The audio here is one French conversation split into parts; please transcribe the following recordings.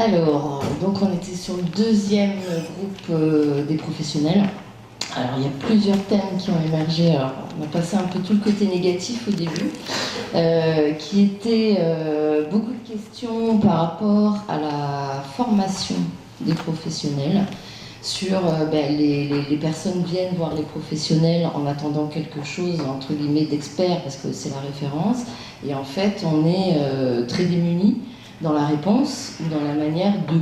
Alors, donc on était sur le deuxième groupe des professionnels. Alors, il y a plusieurs thèmes qui ont émergé. Alors, on a passé un peu tout le côté négatif au début, qui était beaucoup de questions par rapport à la formation des professionnels sur les personnes viennent voir les professionnels en attendant quelque chose, entre guillemets, d'expert, parce que c'est la référence, et en fait, on est très démunis dans la réponse ou dans la manière de.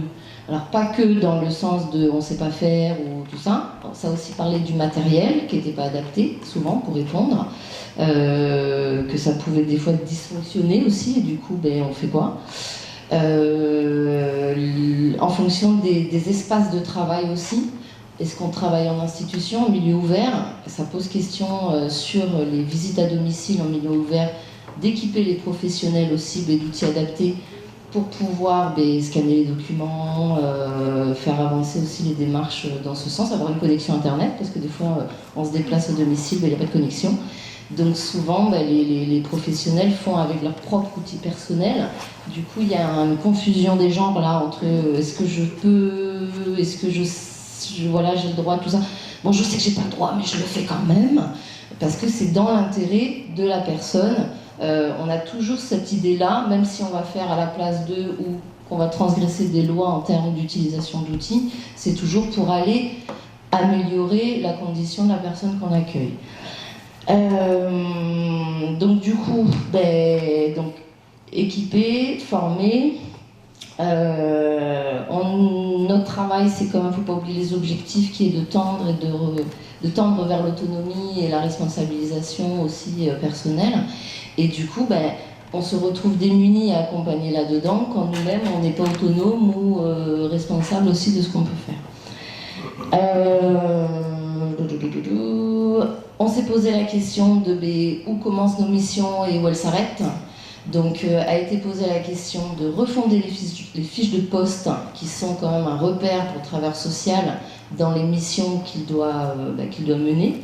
Alors pas que dans le sens de on sait pas faire ou tout ça, ça aussi parlait du matériel qui n'était pas adapté souvent pour répondre, que ça pouvait des fois dysfonctionner aussi et du coup on fait quoi, en fonction des espaces de travail aussi. Est-ce qu'on travaille en institution, en milieu ouvert? Ça pose question sur les visites à domicile en milieu ouvert, d'équiper les professionnels aussi d'outils adaptés pour pouvoir scanner les documents, faire avancer aussi les démarches dans ce sens, avoir une connexion internet, parce que des fois on se déplace au domicile, il n'y a pas de connexion. Donc souvent les professionnels font avec leur propre outil personnel. Du coup il y a une confusion des genres là entre est-ce que je peux, est-ce que voilà, j'ai le droit, tout ça. Bon, je sais que j'ai pas le droit, mais je le fais quand même, parce que c'est dans l'intérêt de la personne. On a toujours cette idée-là, même si on va faire à la place d'eux ou qu'on va transgresser des lois en termes d'utilisation d'outils, c'est toujours pour aller améliorer la condition de la personne qu'on accueille. Donc du coup, donc, équiper, former. Notre travail, c'est quand même, il ne faut pas oublier les objectifs qui est de tendre vers l'autonomie et la responsabilisation aussi personnelle. Et du coup, on se retrouve démunis à accompagner là-dedans quand nous-mêmes, on n'est pas autonome ou responsable aussi de ce qu'on peut faire. On s'est posé la question de où commencent nos missions et où elles s'arrêtent. Donc a été posée la question de refonder les fiches de poste qui sont quand même un repère pour le travailleur social dans les missions qu'il doit mener.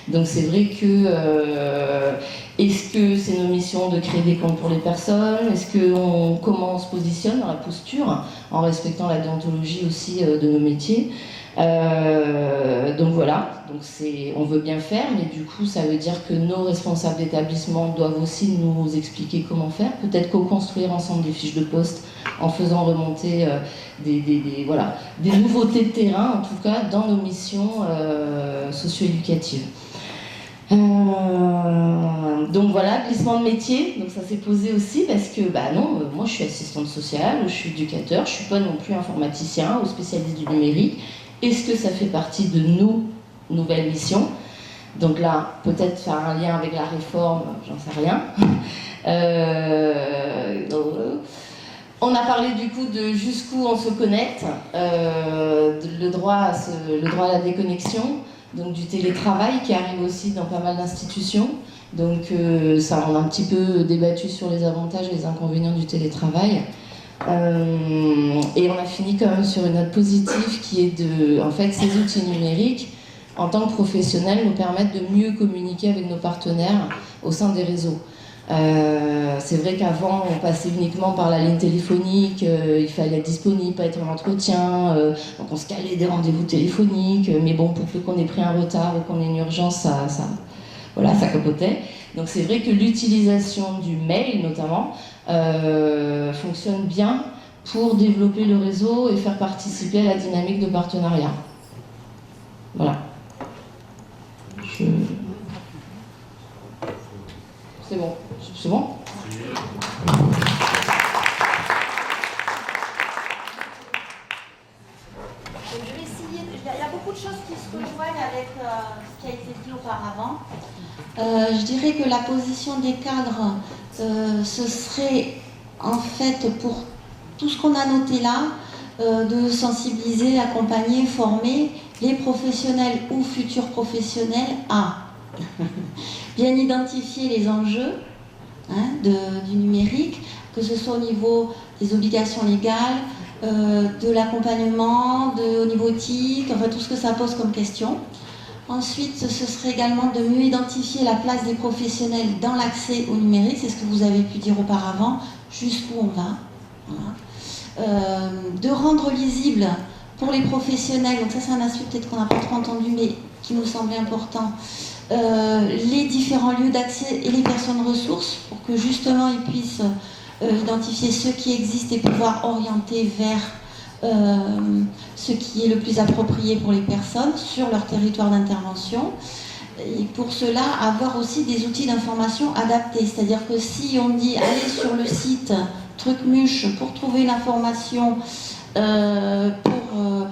Donc c'est vrai que est-ce que c'est nos missions de créer des comptes pour les personnes? Comment on se positionne dans la posture en respectant la déontologie aussi de nos métiers? Donc voilà, on veut bien faire, mais du coup ça veut dire que nos responsables d'établissement doivent aussi nous expliquer comment faire, peut-être co-construire ensemble des fiches de poste en faisant remonter des nouveautés de terrain, en tout cas dans nos missions socio-éducatives. Donc voilà, glissement de métier, donc ça s'est posé aussi parce que non, moi je suis assistante sociale, je suis éducateur, je suis pas non plus informaticien ou spécialiste du numérique. Est-ce que ça fait partie de nos nouvelles missions? Donc là, peut-être faire un lien avec la réforme, j'en sais rien. On a parlé du coup de jusqu'où on se connecte, le droit à la déconnexion, donc du télétravail qui arrive aussi dans pas mal d'institutions. Donc ça, on a un petit peu débattu sur les avantages et les inconvénients du télétravail. Et on a fini quand même sur une note positive qui est en fait, ces outils numériques, en tant que professionnels, nous permettent de mieux communiquer avec nos partenaires au sein des réseaux. C'est vrai qu'avant, on passait uniquement par la ligne téléphonique, il fallait être disponible, pas être en entretien, donc on se calait des rendez-vous téléphoniques, mais bon, pour peu qu'on ait pris un retard ou qu'on ait une urgence, ça capotait. Donc c'est vrai que l'utilisation du mail, notamment, fonctionne bien pour développer le réseau et faire participer à la dynamique de partenariat. Voilà. C'est bon. C'est bon ? Je vais essayer. Il y a beaucoup de choses qui se rejoignent avec ce qui a été dit auparavant. Je dirais que la position des cadres, ce serait en fait pour tout ce qu'on a noté là, de sensibiliser, accompagner, former les professionnels ou futurs professionnels à bien identifier les enjeux du numérique, que ce soit au niveau des obligations légales, de l'accompagnement, au niveau éthique, enfin tout ce que ça pose comme question. Ensuite, ce serait également de mieux identifier la place des professionnels dans l'accès au numérique, c'est ce que vous avez pu dire auparavant, jusqu'où on va. Voilà. de rendre lisible pour les professionnels, donc ça c'est un aspect peut-être qu'on n'a pas trop entendu mais qui nous semblait important, les différents lieux d'accès et les personnes ressources pour que justement ils puissent identifier ceux qui existent et pouvoir orienter vers ce qui est le plus approprié pour les personnes sur leur territoire d'intervention. Et pour cela, avoir aussi des outils d'information adaptés. C'est-à-dire que si on dit allez sur le site Trucmuche pour trouver l'information pour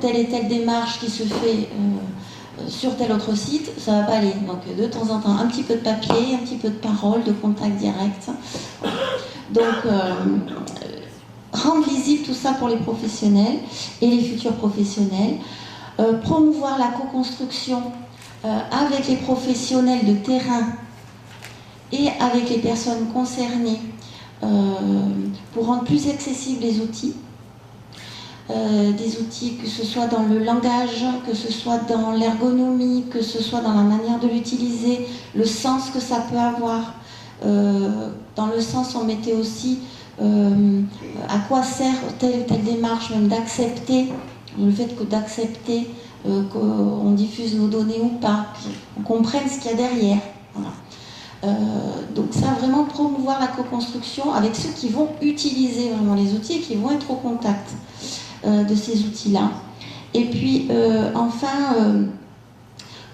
telle et telle démarche qui se fait sur tel autre site, ça va pas aller. Donc de temps en temps, un petit peu de papier, un petit peu de parole, de contact direct. Donc rendre lisible tout ça pour les professionnels et les futurs professionnels. Promouvoir la co-construction avec les professionnels de terrain et avec les personnes concernées pour rendre plus accessibles les outils. Des outils que ce soit dans le langage, que ce soit dans l'ergonomie, que ce soit dans la manière de l'utiliser, le sens que ça peut avoir. Dans le sens, on mettait aussi à quoi sert telle ou telle démarche, même d'accepter, le fait que d'accepter qu'on diffuse nos données ou pas, qu'on comprenne ce qu'il y a derrière. Voilà. Donc ça, vraiment promouvoir la co-construction avec ceux qui vont utiliser vraiment les outils et qui vont être au contact de ces outils-là. Et puis enfin,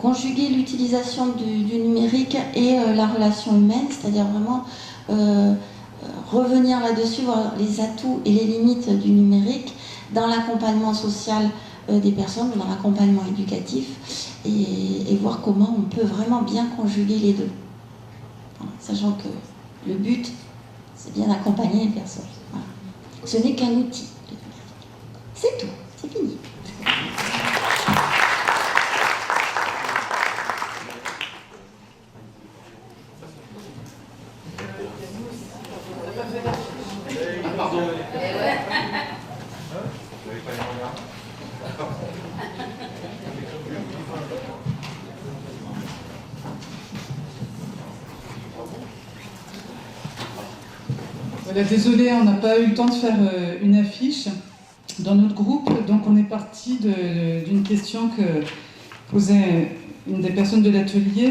conjuguer l'utilisation du numérique et la relation humaine, c'est-à-dire vraiment revenir là-dessus, voir les atouts et les limites du numérique dans l'accompagnement social des personnes, dans l'accompagnement éducatif, et voir comment on peut vraiment bien conjuguer les deux. Voilà, sachant que le but, c'est bien d'accompagner les personnes. Voilà. Ce n'est qu'un outil. C'est tout, c'est fini. Pardon. Voilà, désolé, on n'a pas eu le temps de faire une affiche dans notre groupe, donc on est parti d'une question que posait une des personnes de l'atelier,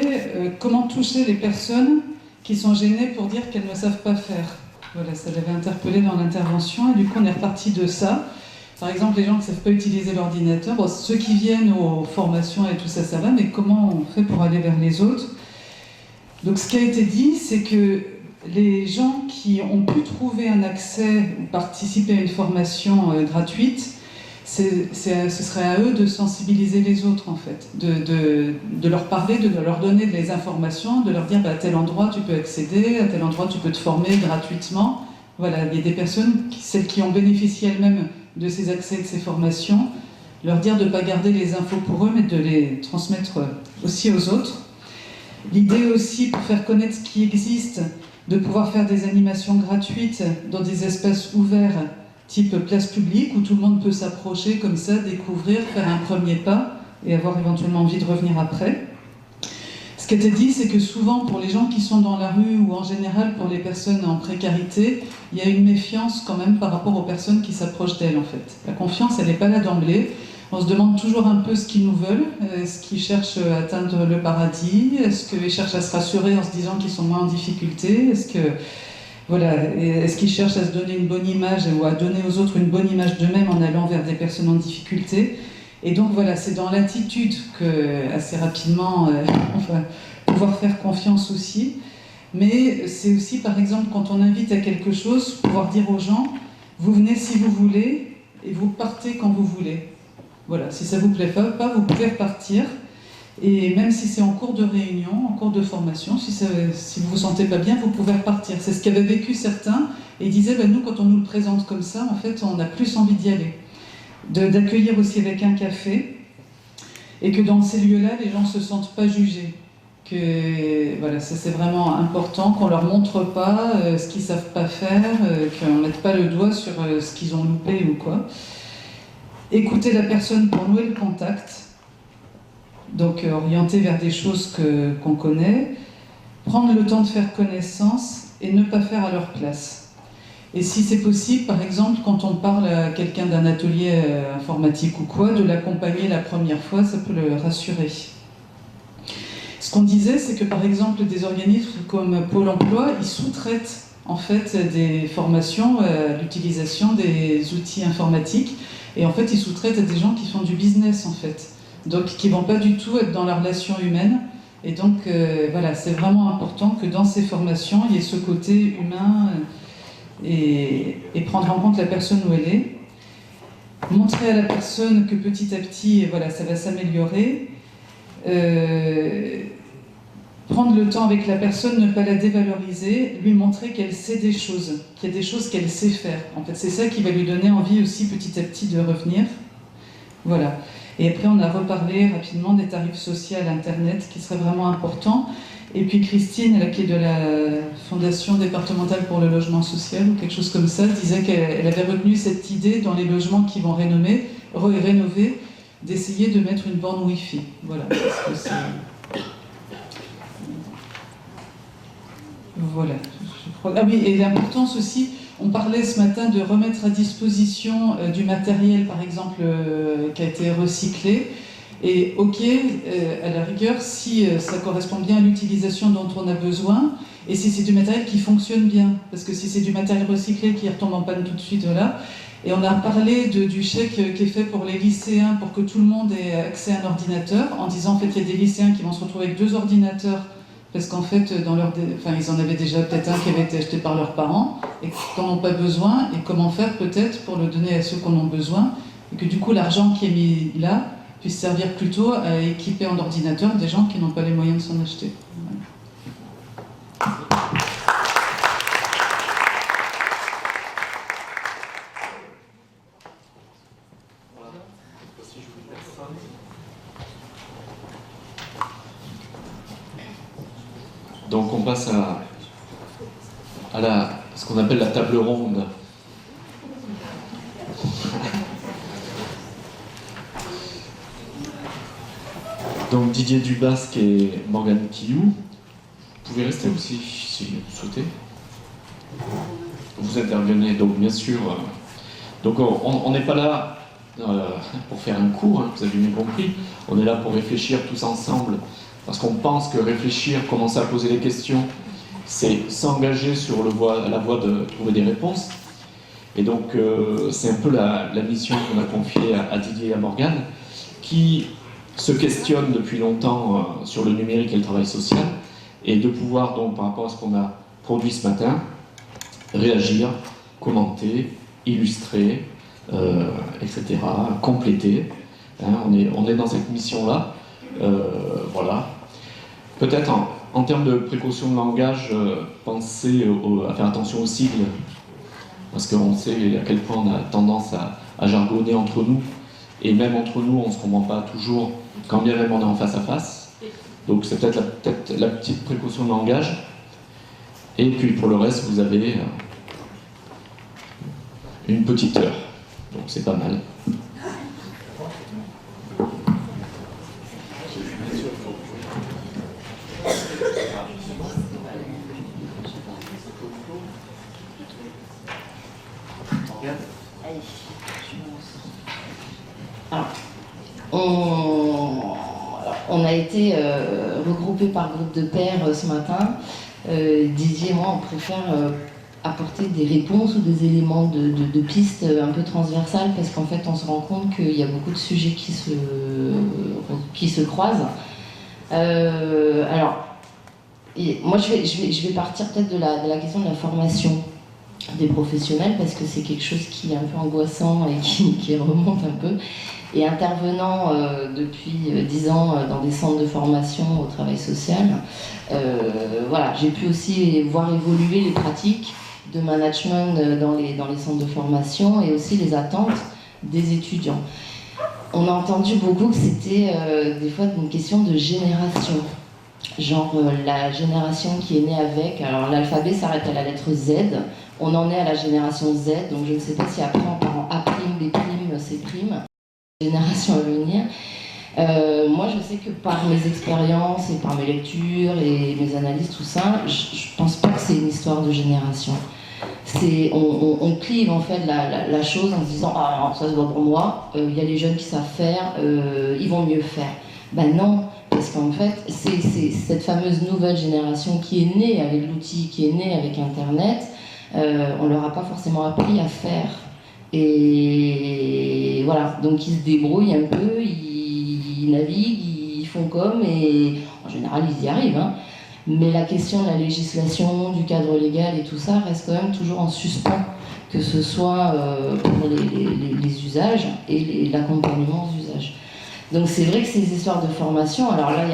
comment toucher les personnes qui sont gênées pour dire qu'elles ne savent pas faire. Voilà, ça l'avait interpellé dans l'intervention, et du coup on est reparti de ça. Par exemple, les gens qui ne savent pas utiliser l'ordinateur, bon, ceux qui viennent aux formations et tout ça, ça va, mais comment on fait pour aller vers les autres? Donc ce qui a été dit, c'est que les gens qui ont pu trouver un accès ou participer à une formation gratuite, ce serait à eux de sensibiliser les autres en fait, de leur parler, de leur donner des informations, de leur dire bah, à tel endroit tu peux accéder, à tel endroit tu peux te former gratuitement. Voilà, il y a des personnes, celles qui ont bénéficié elles-mêmes de ces accès, de ces formations, leur dire de ne pas garder les infos pour eux, mais de les transmettre aussi aux autres. L'idée aussi, pour faire connaître ce qui existe, de pouvoir faire des animations gratuites dans des espaces ouverts, type place publique, où tout le monde peut s'approcher comme ça, découvrir, faire un premier pas et avoir éventuellement envie de revenir après. Ce qui a été dit, c'est que souvent, pour les gens qui sont dans la rue ou en général pour les personnes en précarité, il y a une méfiance quand même par rapport aux personnes qui s'approchent d'elles en fait. La confiance, elle n'est pas là d'emblée. On se demande toujours un peu ce qu'ils nous veulent. Est-ce qu'ils cherchent à atteindre le paradis? Est-ce qu'ils cherchent à se rassurer en se disant qu'ils sont moins en difficulté? Est-ce qu'ils cherchent à se donner une bonne image ou à donner aux autres une bonne image d'eux-mêmes en allant vers des personnes en difficulté? Et donc voilà, c'est dans l'attitude que assez rapidement on va pouvoir faire confiance aussi. Mais c'est aussi par exemple quand on invite à quelque chose, pouvoir dire aux gens, vous venez si vous voulez et vous partez quand vous voulez. Voilà, si ça vous plaît pas, vous pouvez repartir. Et même si c'est en cours de réunion, en cours de formation, si vous vous sentez pas bien, vous pouvez repartir. C'est ce qu'avaient vécu certains, et ils disaient, nous, quand on nous le présente comme ça, en fait, on a plus envie d'y aller. D'accueillir aussi avec un café, et que dans ces lieux-là, les gens ne se sentent pas jugés. Que, voilà, ça c'est vraiment important, qu'on leur montre pas ce qu'ils savent pas faire, qu'on ne mette pas le doigt sur ce qu'ils ont loupé ou quoi. Écouter la personne pour nouer le contact, donc orienter vers des choses qu'on connaît, prendre le temps de faire connaissance et ne pas faire à leur place. Et si c'est possible, par exemple, quand on parle à quelqu'un d'un atelier informatique ou quoi, de l'accompagner la première fois, ça peut le rassurer. Ce qu'on disait, c'est que par exemple, des organismes comme Pôle emploi, ils sous-traitent en fait des formations à l'utilisation des outils informatiques. Et en fait, ils sous-traitent à des gens qui font du business, en fait. Donc, qui ne vont pas du tout être dans la relation humaine. Et donc, voilà, c'est vraiment important que dans ces formations, il y ait ce côté humain et prendre en compte la personne où elle est. Montrer à la personne que petit à petit, voilà, ça va s'améliorer. Prendre le temps avec la personne, ne pas la dévaloriser, lui montrer qu'elle sait des choses, qu'il y a des choses qu'elle sait faire. En fait, c'est ça qui va lui donner envie aussi petit à petit de revenir. Voilà. Et après, on a reparlé rapidement des tarifs sociaux à Internet, qui serait vraiment important. Et puis Christine, qui est de la Fondation départementale pour le logement social, ou quelque chose comme ça, disait qu'elle avait retenu cette idée dans les logements qui vont rénover, d'essayer de mettre une borne Wi-Fi. Voilà. Parce que voilà. Ah oui, et l'importance aussi, on parlait ce matin de remettre à disposition du matériel, par exemple, qui a été recyclé. Et ok, à la rigueur, si ça correspond bien à l'utilisation dont on a besoin, et si c'est du matériel qui fonctionne bien, parce que si c'est du matériel recyclé qui retombe en panne tout de suite, voilà. Et on a parlé du chèque qui est fait pour les lycéens, pour que tout le monde ait accès à un ordinateur, en disant en fait il y a des lycéens qui vont se retrouver avec 2 ordinateurs, parce qu'en fait, ils en avaient déjà peut-être un qui avait été acheté par leurs parents, et qui n'en ont pas besoin, et comment faire peut-être pour le donner à ceux qui en ont besoin, et que du coup l'argent qui est mis là puisse servir plutôt à équiper en ordinateur des gens qui n'ont pas les moyens de s'en acheter. Voilà. Donc on passe à ce qu'on appelle la table ronde. Donc Didier Dubasque et Morgane Quillou, vous pouvez rester aussi si vous souhaitez. Vous intervenez donc bien sûr. Donc on n'est pas là pour faire un cours, hein, vous avez bien compris. On est là pour réfléchir tous ensemble. Parce qu'on pense que réfléchir, commencer à poser des questions, c'est s'engager sur la voie de trouver des réponses. Et donc, c'est un peu la mission qu'on a confiée à Didier et à Morgane, qui se questionnent depuis longtemps sur le numérique et le travail social, et de pouvoir, donc, par rapport à ce qu'on a produit ce matin, réagir, commenter, illustrer, etc., compléter. Hein, on est dans cette mission-là. Voilà. Peut-être en termes de précaution de langage, pensez à faire attention aux sigles, parce qu'on sait à quel point on a tendance à jargonner entre nous, et même entre nous, on ne se comprend pas toujours, quand bien même on est en face à face. Donc c'est peut-être la petite précaution de langage. Et puis pour le reste, vous avez une petite heure, donc c'est pas mal. Alors, on a été regroupés par groupe de pairs ce matin. Didier et moi, on préfère apporter des réponses ou des éléments de pistes un peu transversales, parce qu'en fait, on se rend compte qu'il y a beaucoup de sujets qui se croisent. Alors, moi, je vais partir peut-être de la question de la formation des professionnels, parce que c'est quelque chose qui est un peu angoissant et qui remonte un peu. Et intervenant depuis 10 ans dans des centres de formation au travail social, voilà, j'ai pu aussi voir évoluer les pratiques de management dans les centres de formation, et aussi les attentes des étudiants. On a entendu beaucoup que c'était des fois une question de génération. Genre la génération qui est née avec, alors l'alphabet s'arrête à la lettre Z, on en est à la génération Z, donc je ne sais pas si après on part en A', B', C', génération à venir. Moi je sais que par mes expériences et par mes lectures et mes analyses, tout ça, je pense pas que c'est une histoire de génération. on clive en fait la chose en se disant ah non, ça se voit pour moi, il y a les jeunes qui savent faire, ils vont mieux faire. Ben non, parce qu'en fait c'est cette fameuse nouvelle génération qui est née avec l'outil, qui est née avec Internet, on leur a pas forcément appris à faire. Et voilà, donc ils se débrouillent un peu, ils naviguent, ils font comme, et en général ils y arrivent, hein. Mais la question de la législation, du cadre légal et tout ça reste quand même toujours en suspens, que ce soit pour les usages et l'accompagnement aux usages. Donc c'est vrai que ces histoires de formation, alors là,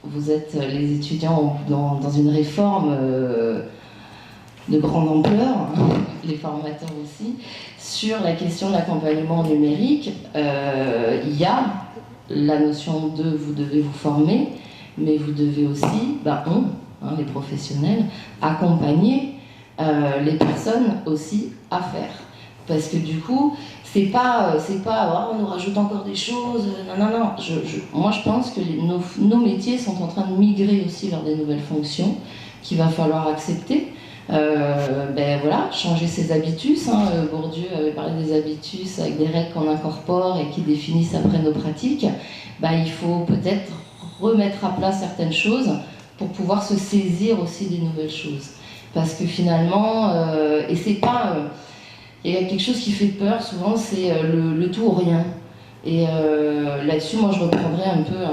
vous êtes les étudiants dans une réforme de grande ampleur, les formateurs aussi, sur la question de l'accompagnement numérique. Il y a la notion de vous devez vous former, mais vous devez aussi, les professionnels, accompagner les personnes aussi à faire. Parce que du coup, c'est pas on nous rajoute encore des choses, non. Moi je pense que nos métiers sont en train de migrer aussi vers des nouvelles fonctions qu'il va falloir accepter. Changer ses habitus. Bourdieu avait parlé des habitus avec des règles qu'on incorpore et qui définissent après nos pratiques. Il faut peut-être remettre à plat certaines choses pour pouvoir se saisir aussi des nouvelles choses. Parce que finalement, et c'est pas... il y a quelque chose qui fait peur souvent, c'est le tout ou rien. Et là-dessus, moi je reprendrais un peu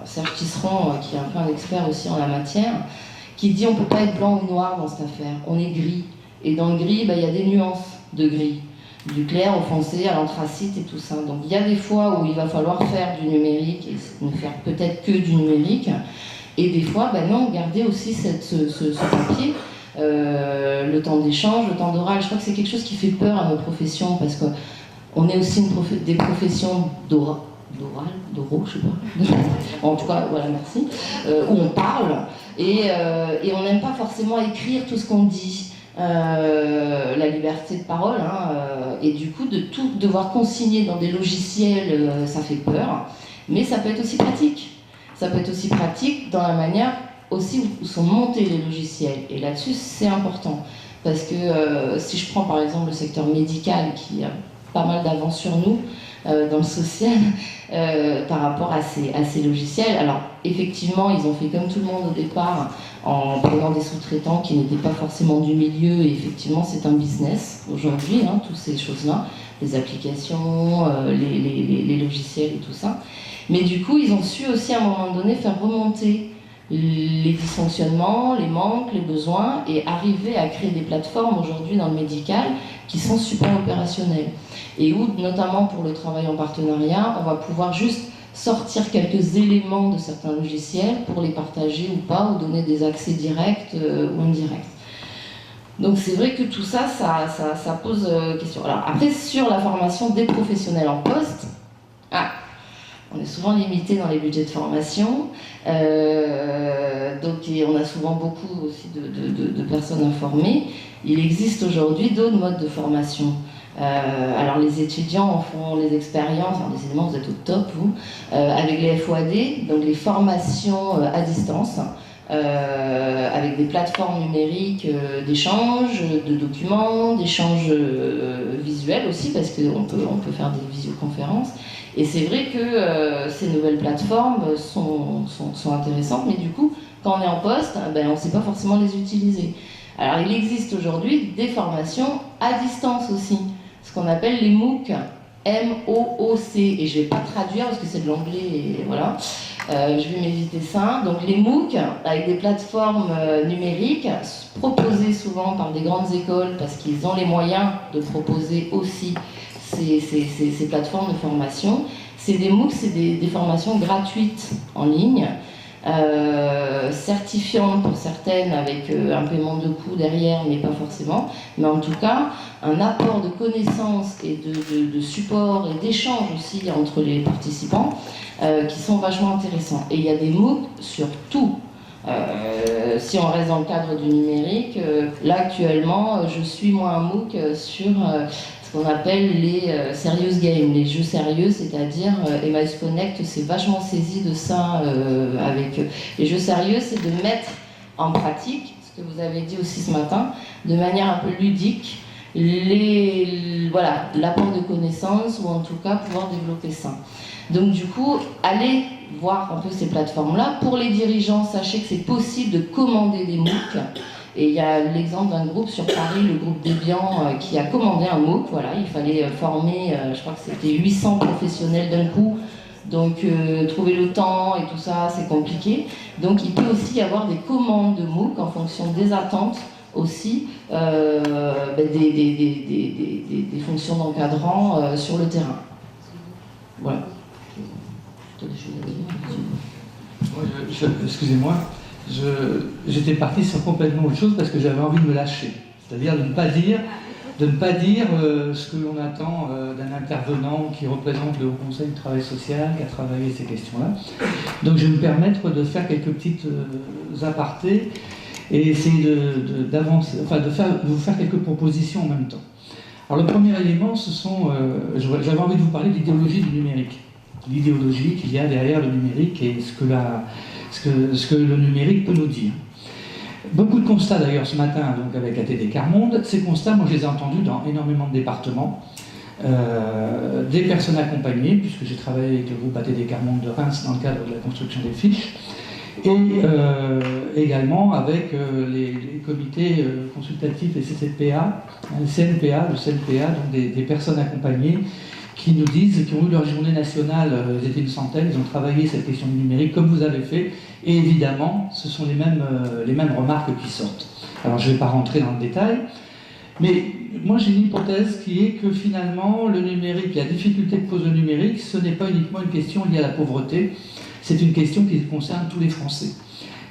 Serge Tisserand, qui est un peu un expert aussi en la matière, qui dit on ne peut pas être blanc ou noir dans cette affaire, on est gris. Et dans le gris, il y a des nuances de gris, du clair au foncé, à l'anthracite et tout ça. Donc il y a des fois où il va falloir faire du numérique et ne faire peut-être que du numérique, et des fois, non, garder aussi ce papier, le temps d'échange, le temps d'oral. Je crois que c'est quelque chose qui fait peur à nos professions, parce qu'on est aussi des professions d'oraux, je sais pas. En tout cas, voilà, merci. Où on parle et on n'aime pas forcément écrire tout ce qu'on dit. La liberté de parole, et du coup de tout devoir consigner dans des logiciels, ça fait peur, mais ça peut être aussi pratique. Ça peut être aussi pratique dans la manière aussi où sont montés les logiciels, et là-dessus c'est important, parce que si je prends par exemple le secteur médical qui a pas mal d'avance sur nous dans le social par rapport à ces logiciels. Alors effectivement ils ont fait comme tout le monde au départ en prenant des sous-traitants qui n'étaient pas forcément du milieu, et effectivement c'est un business aujourd'hui, toutes ces choses-là, les applications, les logiciels et tout ça. Mais du coup ils ont su aussi à un moment donné faire remonter les dysfonctionnements, les manques, les besoins, et arriver à créer des plateformes aujourd'hui dans le médical qui sont super opérationnelles. Et où, notamment pour le travail en partenariat, on va pouvoir juste sortir quelques éléments de certains logiciels pour les partager ou pas, ou donner des accès directs ou indirects. Donc c'est vrai que tout ça, ça pose question. Alors après, sur la formation des professionnels en poste, on est souvent limité dans les budgets de formation, donc on a souvent beaucoup aussi de personnes à former. Il existe aujourd'hui d'autres modes de formation. Alors les étudiants en font les expériences, décidément vous êtes au top vous, avec les FOAD, donc les formations à distance, avec des plateformes numériques d'échange de documents, d'échange visuels aussi, parce qu'on peut faire des visioconférences. Et c'est vrai que ces nouvelles plateformes sont intéressantes, mais du coup, quand on est en poste, on ne sait pas forcément les utiliser. Alors il existe aujourd'hui des formations à distance aussi, ce qu'on appelle les MOOC, M-O-O-C, et je ne vais pas traduire parce que c'est de l'anglais, et voilà, je vais m'éviter ça. Donc les MOOC, avec des plateformes numériques, proposées souvent par des grandes écoles, parce qu'ils ont les moyens de proposer aussi ces plateformes de formation. C'est des MOOC, c'est des formations gratuites en ligne, certifiantes pour certaines, avec un paiement de coût derrière, mais pas forcément. Mais en tout cas, un apport de connaissances et de support et d'échange aussi entre les participants qui sont vachement intéressants. Et il y a des MOOC sur tout. Si on reste dans le cadre du numérique, là actuellement, je suis moi un MOOC sur ce qu'on appelle les serious games, les jeux sérieux, c'est-à-dire Emmaüs Connect s'est vachement saisi de ça avec les jeux sérieux, c'est de mettre en pratique ce ce que vous avez dit aussi ce matin, de manière un peu ludique, voilà, l'apport de connaissances ou en tout cas pouvoir développer ça. Donc du coup, allez voir un peu ces plateformes-là. Pour les dirigeants, sachez que c'est possible de commander des MOOC. Et il y a l'exemple d'un groupe sur Paris, le groupe Debian, qui a commandé un MOOC. Voilà, il fallait former, je crois que c'était 800 professionnels d'un coup. Donc trouver le temps et tout ça, c'est compliqué. Donc il peut aussi y avoir des commandes de MOOC en fonction des attentes aussi, des fonctions d'encadrant sur le terrain. Voilà. Excusez-moi, j'étais parti sur complètement autre chose parce que j'avais envie de me lâcher. C'est-à-dire de ne pas dire ce que l'on attend d'un intervenant qui représente le Haut Conseil du travail social, qui a travaillé ces questions-là. Donc je vais me permettre de faire quelques petites apartés et essayer d'avancer, enfin de vous faire quelques propositions en même temps. Alors le premier élément, j'avais envie de vous parler de l'idéologie du numérique. L'idéologie qu'il y a derrière le numérique et ce que le numérique peut nous dire. Beaucoup de constats d'ailleurs ce matin donc avec ATD Quart Monde. Ces constats, moi je les ai entendus dans énormément de départements, des personnes accompagnées, puisque j'ai travaillé avec le groupe ATD Quart Monde de Reims dans le cadre de la construction des fiches, et également avec les comités consultatifs et CCPA, le CNPA, donc des personnes accompagnées qui nous disent, qui ont eu leur journée nationale, ils étaient une centaine, ils ont travaillé cette question du numérique comme vous avez fait, et évidemment, ce sont les mêmes remarques qui sortent. Alors je ne vais pas rentrer dans le détail, mais moi j'ai une hypothèse qui est que finalement, le numérique, la difficulté que pose le numérique, ce n'est pas uniquement une question liée à la pauvreté, c'est une question qui concerne tous les Français.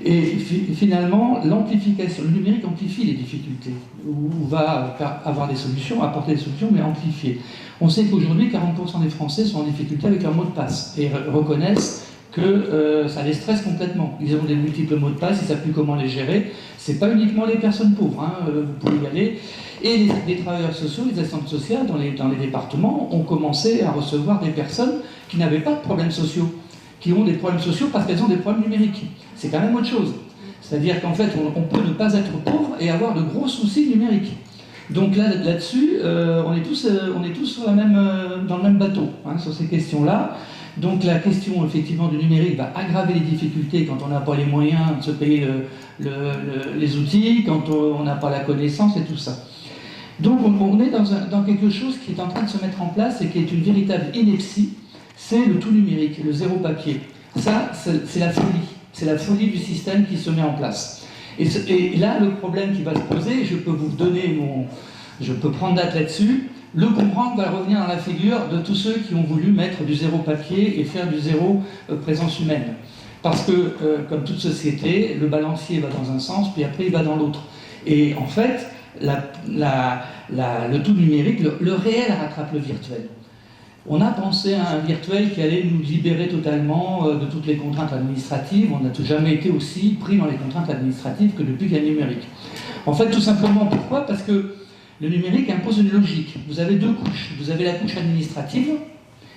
Et finalement, l'amplification, le numérique amplifie les difficultés, ou va avoir des solutions, apporter des solutions, mais amplifier. On sait qu'aujourd'hui, 40% des Français sont en difficulté avec leur mot de passe et reconnaissent que ça les stresse complètement. Ils ont des multiples mots de passe, ils ne savent plus comment les gérer. Ce n'est pas uniquement les personnes pauvres, hein, vous pouvez y aller. Et les travailleurs sociaux, les assistantes sociales dans les départements ont commencé à recevoir des personnes qui n'avaient pas de problèmes sociaux, qui ont des problèmes sociaux parce qu'elles ont des problèmes numériques. C'est quand même autre chose. C'est-à-dire qu'en fait, on peut ne pas être pauvre et avoir de gros soucis numériques. Donc là-dessus, on est tous sur dans le même bateau, hein, sur ces questions-là. Donc la question effectivement du numérique va aggraver les difficultés quand on n'a pas les moyens de se payer les outils, quand on n'a pas la connaissance et tout ça. Donc on est dans quelque chose qui est en train de se mettre en place et qui est une véritable ineptie, c'est le tout numérique, le zéro papier. Ça, c'est la folie. C'est la folie du système qui se met en place. Et là, le problème qui va se poser, je peux prendre date là-dessus, le boomerang va revenir dans la figure de tous ceux qui ont voulu mettre du zéro papier et faire du zéro présence humaine. Parce que, comme toute société, le balancier va dans un sens, puis après il va dans l'autre. Et en fait, le tout numérique, le réel rattrape le virtuel. On a pensé à un virtuel qui allait nous libérer totalement de toutes les contraintes administratives. On n'a jamais été aussi pris dans les contraintes administratives que depuis qu'il y a le numérique. En fait, tout simplement, pourquoi ? Parce que le numérique impose une logique. Vous avez deux couches. Vous avez la couche administrative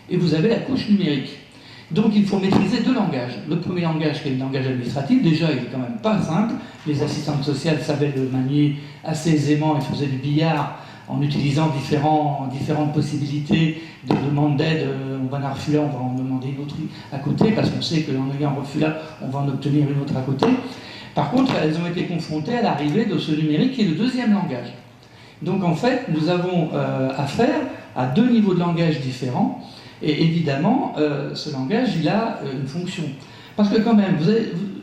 et vous avez la couche numérique. Donc il faut maîtriser deux langages. Le premier langage, qui est le langage administratif, déjà il est quand même pas simple. Les assistantes sociales savaient le manier assez aisément et faisaient du billard en utilisant différentes possibilités de demande d'aide. On va en refus là, on va en demander une autre à côté, parce qu'on sait qu'en ayant un refus là, on va en obtenir une autre à côté. Par contre, elles ont été confrontées à l'arrivée de ce numérique qui est le deuxième langage. Donc en fait, nous avons affaire à deux niveaux de langage différents, et évidemment, ce langage, il a une fonction. Parce que quand même,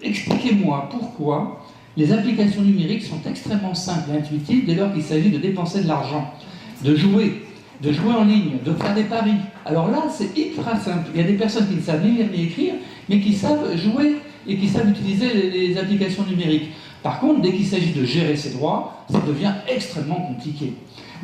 expliquez-moi pourquoi les applications numériques sont extrêmement simples et intuitives dès lors qu'il s'agit de dépenser de l'argent, de jouer en ligne, de faire des paris. Alors là, c'est ultra simple. Il y a des personnes qui ne savent ni lire ni écrire, mais qui savent jouer et qui savent utiliser les applications numériques. Par contre, dès qu'il s'agit de gérer ses droits, ça devient extrêmement compliqué.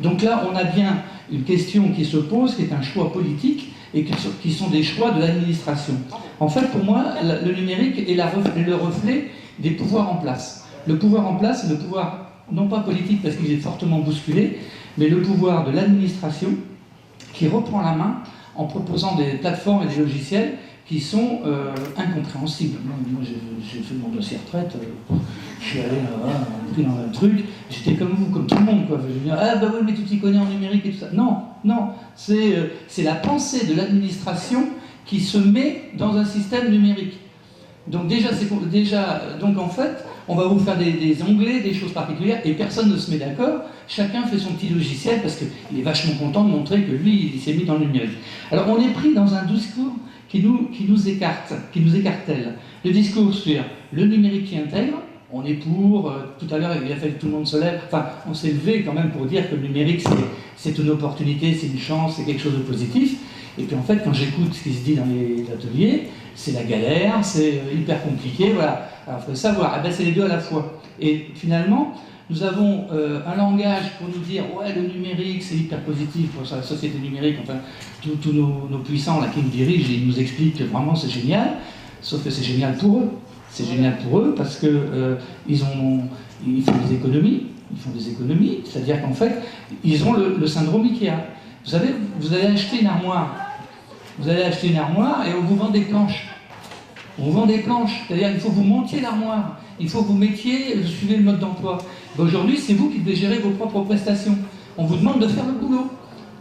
Donc là, on a bien une question qui se pose, qui est un choix politique, et qui sont des choix de l'administration. En fait, pour moi, le numérique est le reflet des pouvoirs en place. Le pouvoir en place, c'est le pouvoir, non pas politique parce qu'il est fortement bousculé, mais le pouvoir de l'administration qui reprend la main en proposant des plateformes et des logiciels qui sont incompréhensibles. Moi, j'ai fait mon dossier retraite, Je suis allé pris dans un truc, j'étais comme vous, comme tout le monde, quoi. Je veux dire, ah bah oui, mais tu t'y connais en numérique et tout ça. Non, non, c'est la pensée de l'administration qui se met dans un système numérique. Donc donc en fait, on va vous faire des onglets, des choses particulières, et personne ne se met d'accord. Chacun fait son petit logiciel parce qu'il est vachement content de montrer que lui, il s'est mis dans le numérique. Alors on est pris dans un discours qui nous écarte, qui nous écartèle. Le discours sur le numérique qui intègre, on est pour, tout à l'heure il a fallu que tout le monde se lève, enfin on s'est levé quand même pour dire que le numérique c'est une opportunité, c'est une chance, c'est quelque chose de positif. Et puis en fait, quand j'écoute ce qui se dit dans les ateliers, c'est la galère, c'est hyper compliqué, voilà. Alors il faut savoir, c'est les deux à la fois. Et finalement, nous avons un langage pour nous dire, ouais, le numérique, c'est hyper positif pour la société numérique, enfin, tous nos puissants là, qui nous dirigent, ils nous expliquent que vraiment c'est génial, sauf que c'est génial pour eux. C'est génial pour eux parce que ils font des économies, c'est-à-dire qu'en fait, ils ont le syndrome Ikea. Vous savez, vous allez acheter une armoire, et on vous vend des planches. On vous vend des planches, c'est-à-dire qu'il faut que vous montiez l'armoire, il faut que vous suivez le mode d'emploi. Ben aujourd'hui, c'est vous qui devez gérer vos propres prestations. On vous demande de faire le boulot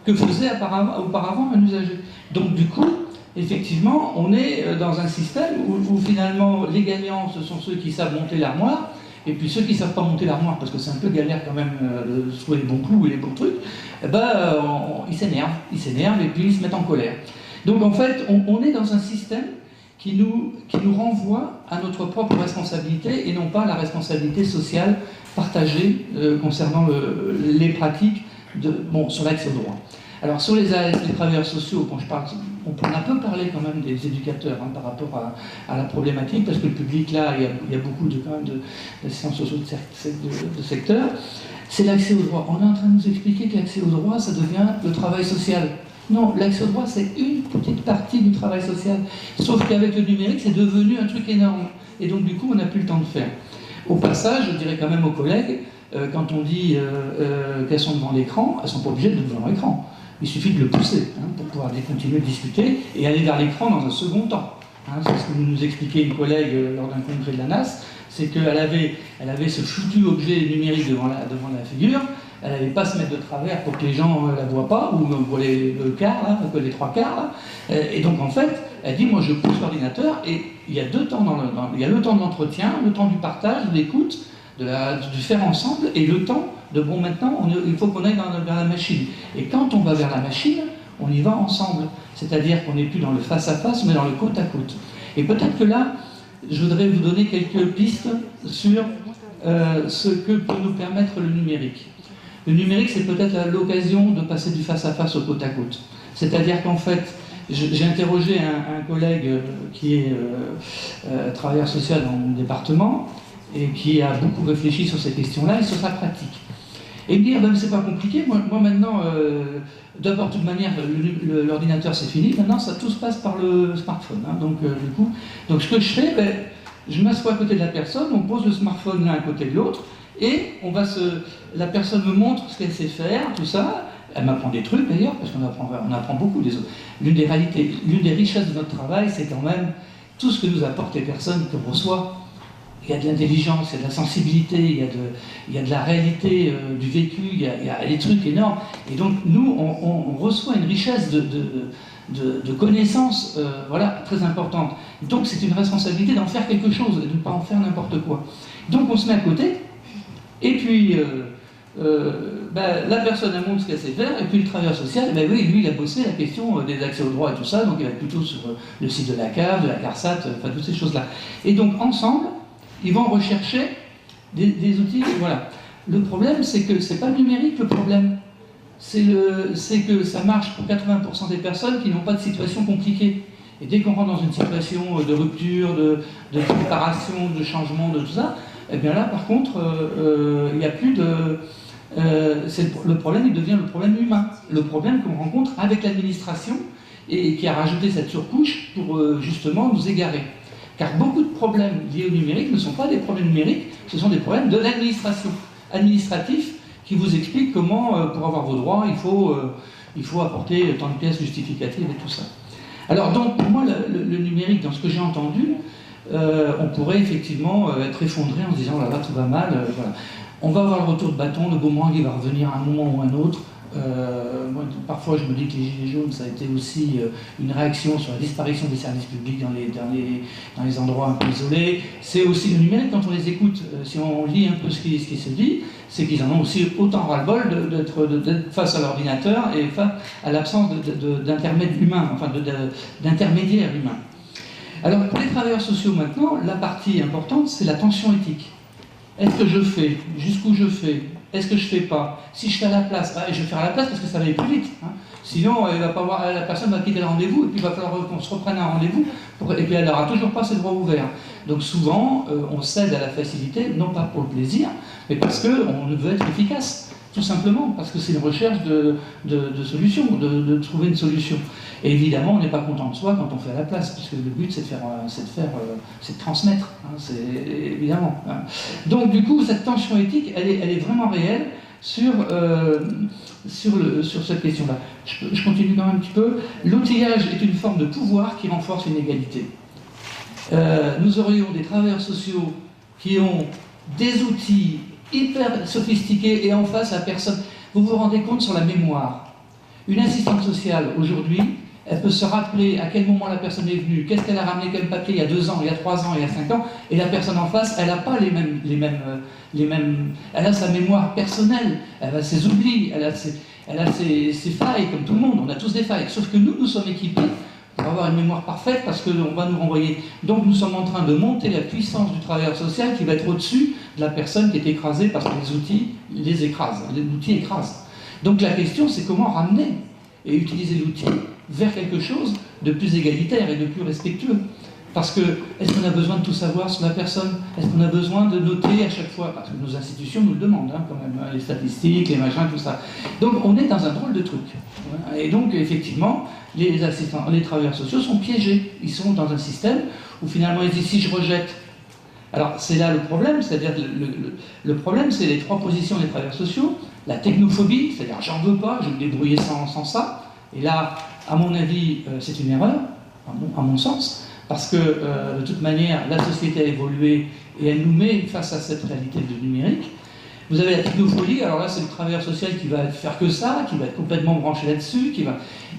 que faisait auparavant un usager. Donc du coup, effectivement, on est dans un système où finalement les gagnants, ce sont ceux qui savent monter l'armoire, et puis ceux qui ne savent pas monter l'armoire, parce que c'est un peu galère quand même de trouver les bons clous et les bons trucs, ils s'énervent et puis ils se mettent en colère. Donc en fait, on est dans un système qui nous renvoie à notre propre responsabilité et non pas à la responsabilité sociale partagée concernant les pratiques sur l'accès au droit. Alors sur les travailleurs sociaux, quand je parle, on a un peu parlé quand même des éducateurs par rapport à la problématique, parce que le public là, il y a beaucoup d'assistants sociaux de secteur, c'est l'accès au droit. On est en train de nous expliquer que l'accès au droit, ça devient le travail social. Non, l'accès au droit, c'est une petite partie du travail social. Sauf qu'avec le numérique, c'est devenu un truc énorme. Et donc du coup, on n'a plus le temps de faire. Au passage, je dirais quand même aux collègues, quand on dit qu'elles sont devant l'écran, elles ne sont pas obligées d'être devant l'écran. Il suffit de le pousser pour pouvoir continuer de discuter et aller vers l'écran dans un second temps. C'est ce que nous expliquait une collègue lors d'un congrès de la NAS, c'est qu'elle avait ce foutu objet numérique devant la figure, elle n'avait pas à se mettre de travers pour que les gens ne la voient pas, ou pour les trois quarts. Et donc en fait, elle dit, moi je pousse l'ordinateur, et il y a deux temps il y a le temps de l'entretien, le temps du partage, de l'écoute, du faire ensemble, et le temps de maintenant, il faut qu'on aille vers la machine. Et quand on va vers la machine, on y va ensemble. C'est-à-dire qu'on n'est plus dans le face-à-face, mais dans le côte-à-côte. Et peut-être que là, je voudrais vous donner quelques pistes sur ce que peut nous permettre le numérique. Le numérique, c'est peut-être l'occasion de passer du face-à-face au côte-à-côte. C'est-à-dire qu'en fait, j'ai interrogé un collègue qui est travailleur social dans mon département, et qui a beaucoup réfléchi sur ces questions-là et sur sa pratique. Et me dire, c'est pas compliqué, moi maintenant, d'abord, de toute manière, l'ordinateur c'est fini, maintenant tout se passe par le smartphone. Donc ce que je fais, je m'assois à côté de la personne, on pose le smartphone l'un à côté de l'autre, et la personne me montre ce qu'elle sait faire, tout ça, elle m'apprend des trucs d'ailleurs, parce qu'on apprend beaucoup des autres. L'une des richesses de notre travail, c'est quand même tout ce que nous apportent les personnes qu'on reçoit. Il y a de l'intelligence, il y a de la sensibilité, il y a de la réalité du vécu, il y a des trucs énormes. Et donc nous, on reçoit une richesse de connaissances très importante. Donc c'est une responsabilité d'en faire quelque chose, et de ne pas en faire n'importe quoi. Donc on se met à côté, et puis la personne elle montre ce qu'elle sait faire, et puis le travailleur social, oui, lui il a bossé la question des accès au droit et tout ça, donc il va plutôt sur le site de la CAF, de la CARSAT, enfin toutes ces choses-là. Et donc ensemble, ils vont rechercher des outils, voilà. Le problème, c'est que c'est pas le numérique le problème. C'est que ça marche pour 80% des personnes qui n'ont pas de situation compliquée. Et dès qu'on rentre dans une situation de rupture, de préparation, de changement, de tout ça, eh bien là, par contre, il n'y a plus de... le problème, il devient le problème humain. Le problème qu'on rencontre avec l'administration et qui a rajouté cette surcouche pour justement nous égarer. Car beaucoup de problèmes liés au numérique ne sont pas des problèmes numériques, ce sont des problèmes de l'administration, administratifs, qui vous expliquent comment, pour avoir vos droits, il faut apporter tant de pièces justificatives et tout ça. Alors donc, pour moi, le numérique, dans ce que j'ai entendu, on pourrait effectivement être effondré en se disant, là, tout va mal, voilà. On va avoir le retour de bâton, le boomerang, il va revenir à un moment ou à un autre. Moi, parfois, je me dis que les Gilets jaunes, ça a été aussi une réaction sur la disparition des services publics dans les endroits un peu isolés. C'est aussi le numérique, quand on les écoute, si on lit un peu ce qui se dit, c'est qu'ils en ont aussi autant ras-le-bol d'être face à l'ordinateur et face à l'absence d'intermède humain, enfin d'intermédiaire humain. Alors, pour les travailleurs sociaux maintenant, la partie importante, c'est la tension éthique. Est-ce que je fais? Jusqu'où je fais? Est-ce que je fais pas? Si je fais à la place, je vais faire à la place parce que ça va aller plus vite. Hein. Sinon, la personne va quitter le rendez-vous et puis il va falloir qu'on se reprenne un rendez-vous et puis elle n'aura toujours pas ses droits ouverts. Donc souvent, on cède à la facilité, non pas pour le plaisir, mais parce qu'on veut être efficace. Tout simplement, parce que c'est une recherche de solution, de trouver une solution. Et évidemment, on n'est pas content de soi quand on fait à la place, puisque le but, c'est de transmettre, hein, c'est évidemment. Hein. Donc, du coup, cette tension éthique, elle est vraiment réelle sur cette question-là. Je continue quand même un petit peu. L'outillage est une forme de pouvoir qui renforce une égalité. Nous aurions des travailleurs sociaux qui ont des outils hyper sophistiqués et en face la personne. Vous vous rendez compte sur la mémoire. Une assistante sociale aujourd'hui, elle peut se rappeler à quel moment la personne est venue, qu'est-ce qu'elle a ramené comme papier il y a 2 ans, il y a 3 ans, il y a 5 ans, et la personne en face, elle n'a pas les mêmes. Elle a sa mémoire personnelle, elle a ses oublis, elle a ses failles comme tout le monde. On a tous des failles. Sauf que nous sommes équipés pour avoir une mémoire parfaite parce qu'on va nous renvoyer. Donc nous sommes en train de monter la puissance du travailleur social qui va être au-dessus de la personne qui est écrasée parce que les outils les écrasent. L'outil écrase. Donc la question, c'est comment ramener et utiliser l'outil vers quelque chose de plus égalitaire et de plus respectueux. Parce que, est-ce qu'on a besoin de tout savoir sur la personne? Est-ce qu'on a besoin de noter à chaque fois? Parce que nos institutions nous le demandent, hein, quand même, les statistiques, les machins, tout ça. Donc on est dans un drôle de truc. Et donc, effectivement, les travailleurs sociaux sont piégés. Ils sont dans un système où finalement ils disent, si je rejette... Alors c'est là le problème, c'est-à-dire le problème, c'est les 3 positions des travailleurs sociaux. La technophobie, c'est-à-dire j'en veux pas, je vais me débrouiller sans ça. Et là, à mon avis, c'est une erreur, à mon sens. Parce que, de toute manière, la société a évolué et elle nous met face à cette réalité du numérique. Vous avez la technophobie, alors là, c'est le travailleur social qui va faire que ça, qui va être complètement branché là-dessus,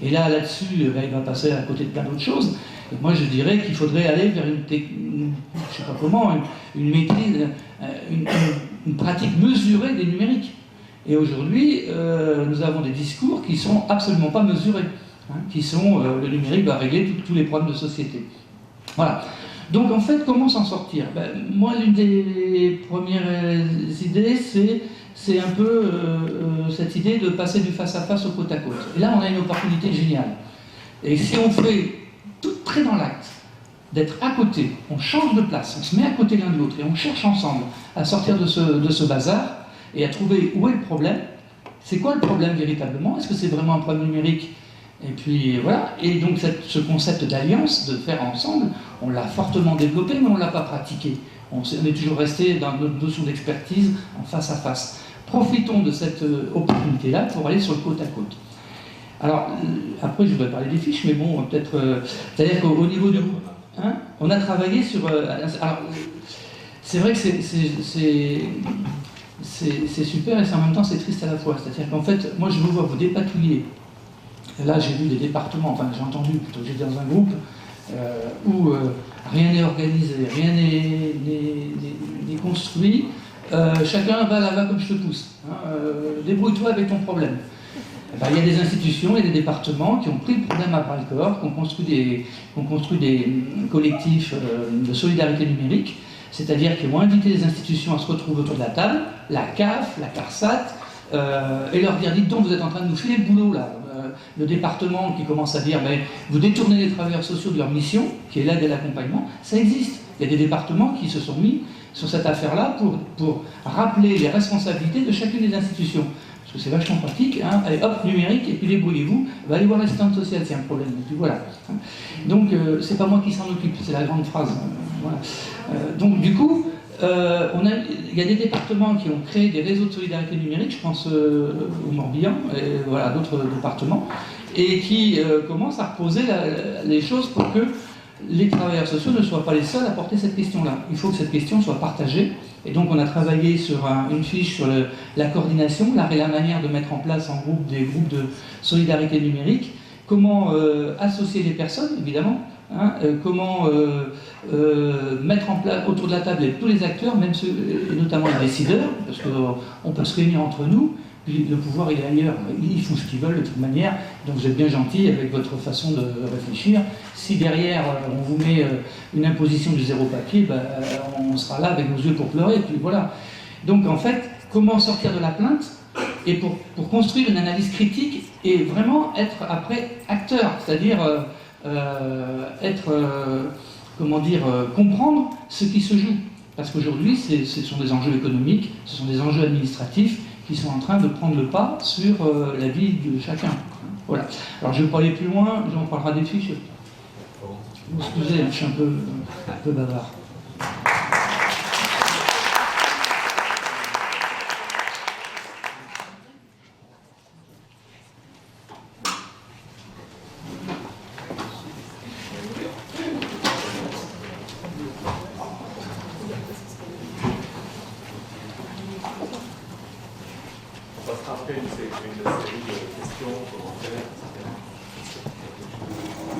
et là-dessus, il va passer à côté de plein d'autres choses. Et moi, je dirais qu'il faudrait aller vers je sais pas comment, une maîtrise, une pratique mesurée des numériques. Et aujourd'hui, nous avons des discours qui sont absolument pas mesurés, hein, qui sont le numérique va régler tous les problèmes de société. Voilà. Donc en fait, comment s'en sortir? Moi, l'une des premières idées, c'est un peu cette idée de passer du face-à-face au côte-à-côte. Et là, on a une opportunité géniale. Et si on fait tout près dans l'acte, d'être à côté, on change de place, on se met à côté l'un de l'autre et on cherche ensemble à sortir de ce bazar et à trouver où est le problème. C'est quoi le problème véritablement? Est-ce que c'est vraiment un problème numérique? Et puis voilà, et donc ce concept d'alliance, de faire ensemble, on l'a fortement développé, mais on ne l'a pas pratiqué. On est toujours resté dans notre notion d'expertise en face à face. Profitons de cette opportunité-là pour aller sur le côte à côte. Alors, après, je voudrais parler des fiches, mais bon, peut-être... c'est-à-dire qu'au niveau du groupe, hein, on a travaillé sur... alors, c'est vrai que c'est super et en même temps c'est triste à la fois. C'est-à-dire qu'en fait, moi je vous vois vous dépatouiller. Là, j'ai vu des départements, enfin j'ai entendu plutôt, j'étais dans un groupe où rien n'est organisé, rien n'est construit. Chacun va là-bas comme je te pousse. Hein, débrouille-toi avec ton problème. Il y a des institutions et des départements qui ont pris le problème à bras-le-corps, qui ont construit des collectifs de solidarité numérique, c'est-à-dire qu'ils ont invité les institutions à se retrouver autour de la table, la CAF, la CARSAT, et leur dire, dites donc, vous êtes en train de nous filer le boulot là. Le département qui commence à dire, mais vous détournez les travailleurs sociaux de leur mission, qui est l'aide et l'accompagnement, ça existe. Il y a des départements qui se sont mis sur cette affaire-là pour rappeler les responsabilités de chacune des institutions. Parce que c'est vachement pratique, hein. Allez hop, numérique, et puis débrouillez-vous, va aller voir l'assistante sociale s'il y a un problème, et puis voilà. Donc, c'est pas moi qui s'en occupe, c'est la grande phrase. Voilà. Donc, du coup, il y a des départements qui ont créé des réseaux de solidarité numérique, je pense au Morbihan, et voilà, d'autres départements, et qui commencent à reposer les choses pour que les travailleurs sociaux ne soient pas les seuls à porter cette question-là. Il faut que cette question soit partagée. Et donc on a travaillé sur une fiche sur la coordination, l'art et la manière de mettre en place en groupe des groupes de solidarité numérique, comment associer les personnes, évidemment, hein, comment mettre en place autour de la table tous les acteurs, même ceux, et notamment les décideurs, parce qu'on peut se réunir entre nous, puis le pouvoir il est ailleurs, ils font ce qu'ils veulent de toute manière, donc vous êtes bien gentil avec votre façon de réfléchir. Si derrière on vous met une imposition du zéro papier, ben, on sera là avec nos yeux pour pleurer, et puis voilà. Donc en fait, comment sortir de la plainte et pour construire une analyse critique et vraiment être après acteur, c'est-à-dire comprendre ce qui se joue. Parce qu'aujourd'hui, ce sont des enjeux économiques, ce sont des enjeux administratifs qui sont en train de prendre le pas sur la vie de chacun. Voilà. Alors je ne vais pas aller plus loin, j'en parlera des fiches. Excusez, je suis un peu bavard.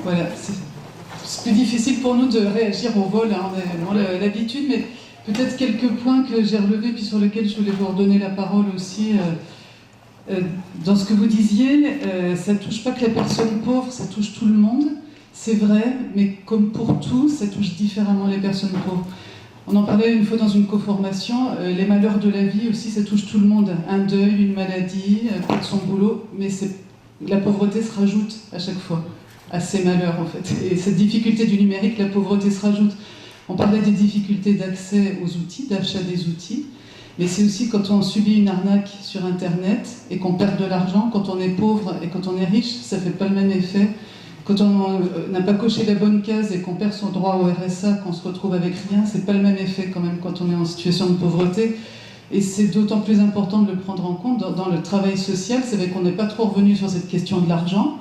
Voilà, c'est plus difficile pour nous de réagir au vol, hein, on a l'habitude, mais peut-être quelques points que j'ai relevés, puis sur lesquels je voulais vous redonner la parole aussi. Dans ce que vous disiez, ça ne touche pas que la personne pauvre, ça touche tout le monde, c'est vrai, mais comme pour tout, ça touche différemment les personnes pauvres. On en parlait une fois dans une coformation, les malheurs de la vie aussi, ça touche tout le monde. Un deuil, une maladie, perdre son boulot, mais la pauvreté se rajoute à chaque fois à ces malheurs en fait. Et cette difficulté du numérique, la pauvreté se rajoute. On parlait des difficultés d'accès aux outils, d'achat des outils, mais c'est aussi quand on subit une arnaque sur Internet et qu'on perd de l'argent, quand on est pauvre et quand on est riche, ça ne fait pas le même effet. Quand on n'a pas coché la bonne case et qu'on perd son droit au RSA, qu'on se retrouve avec rien, c'est pas le même effet quand même quand on est en situation de pauvreté. Et c'est d'autant plus important de le prendre en compte dans le travail social. C'est vrai qu'on n'est pas trop revenu sur cette question de l'argent,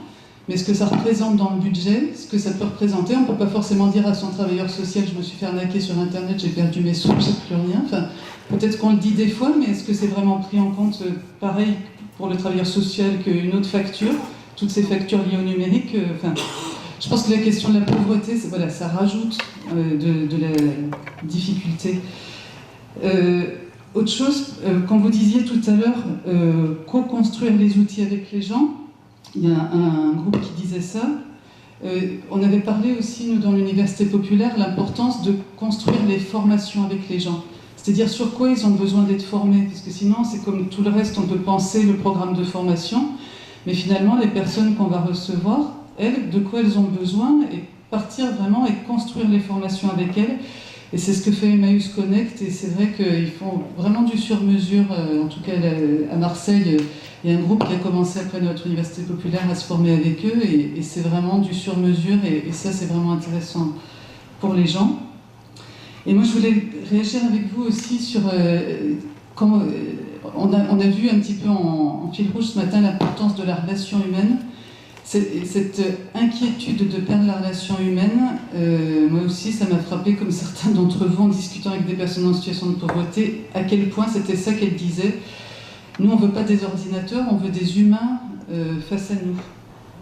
mais ce que ça représente dans le budget, ce que ça peut représenter, on ne peut pas forcément dire à son travailleur social « je me suis fait arnaquer sur Internet, j'ai perdu mes sous, j'ai plus rien ». Enfin, peut-être qu'on le dit des fois, mais est-ce que c'est vraiment pris en compte pareil pour le travailleur social qu'une autre facture, toutes ces factures liées au numérique enfin, je pense que la question de la pauvreté, voilà, ça rajoute de la difficulté. Autre chose, quand vous disiez tout à l'heure co-construire les outils avec les gens, il y a un groupe qui disait ça. On avait parlé aussi, nous, dans l'université populaire, l'importance de construire les formations avec les gens. C'est-à-dire sur quoi ils ont besoin d'être formés. Parce que sinon, c'est comme tout le reste, on peut penser le programme de formation, mais finalement, les personnes qu'on va recevoir, elles, de quoi elles ont besoin, et partir vraiment et construire les formations avec elles. Et c'est ce que fait Emmaüs Connect, et c'est vrai qu'ils font vraiment du sur-mesure, en tout cas à Marseille. Il y a un groupe qui a commencé après notre université populaire à se former avec eux, et c'est vraiment du sur-mesure, et ça c'est vraiment intéressant pour les gens. Et moi je voulais réagir avec vous aussi sur comment on a vu un petit peu en fil rouge ce matin l'importance de la relation humaine. Cette inquiétude de perdre la relation humaine, moi aussi ça m'a frappé, comme certains d'entre vous en discutant avec des personnes en situation de pauvreté, à quel point c'était ça qu'elles disaient. Nous, on ne veut pas des ordinateurs, on veut des humains face à nous.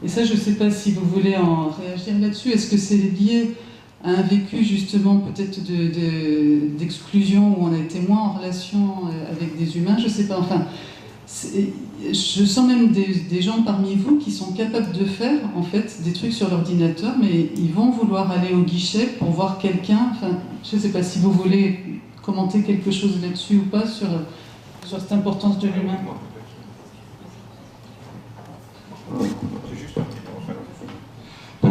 Et ça, je ne sais pas si vous voulez en réagir là-dessus. Est-ce que c'est lié à un vécu, justement, peut-être d'exclusion, où on a été moins en relation avec des humains? Je ne sais pas. Enfin, je sens même des gens parmi vous qui sont capables de faire, en fait, des trucs sur l'ordinateur, mais ils vont vouloir aller au guichet pour voir quelqu'un. Enfin, je ne sais pas si vous voulez commenter quelque chose là-dessus ou pas sur cette importance de l'humain.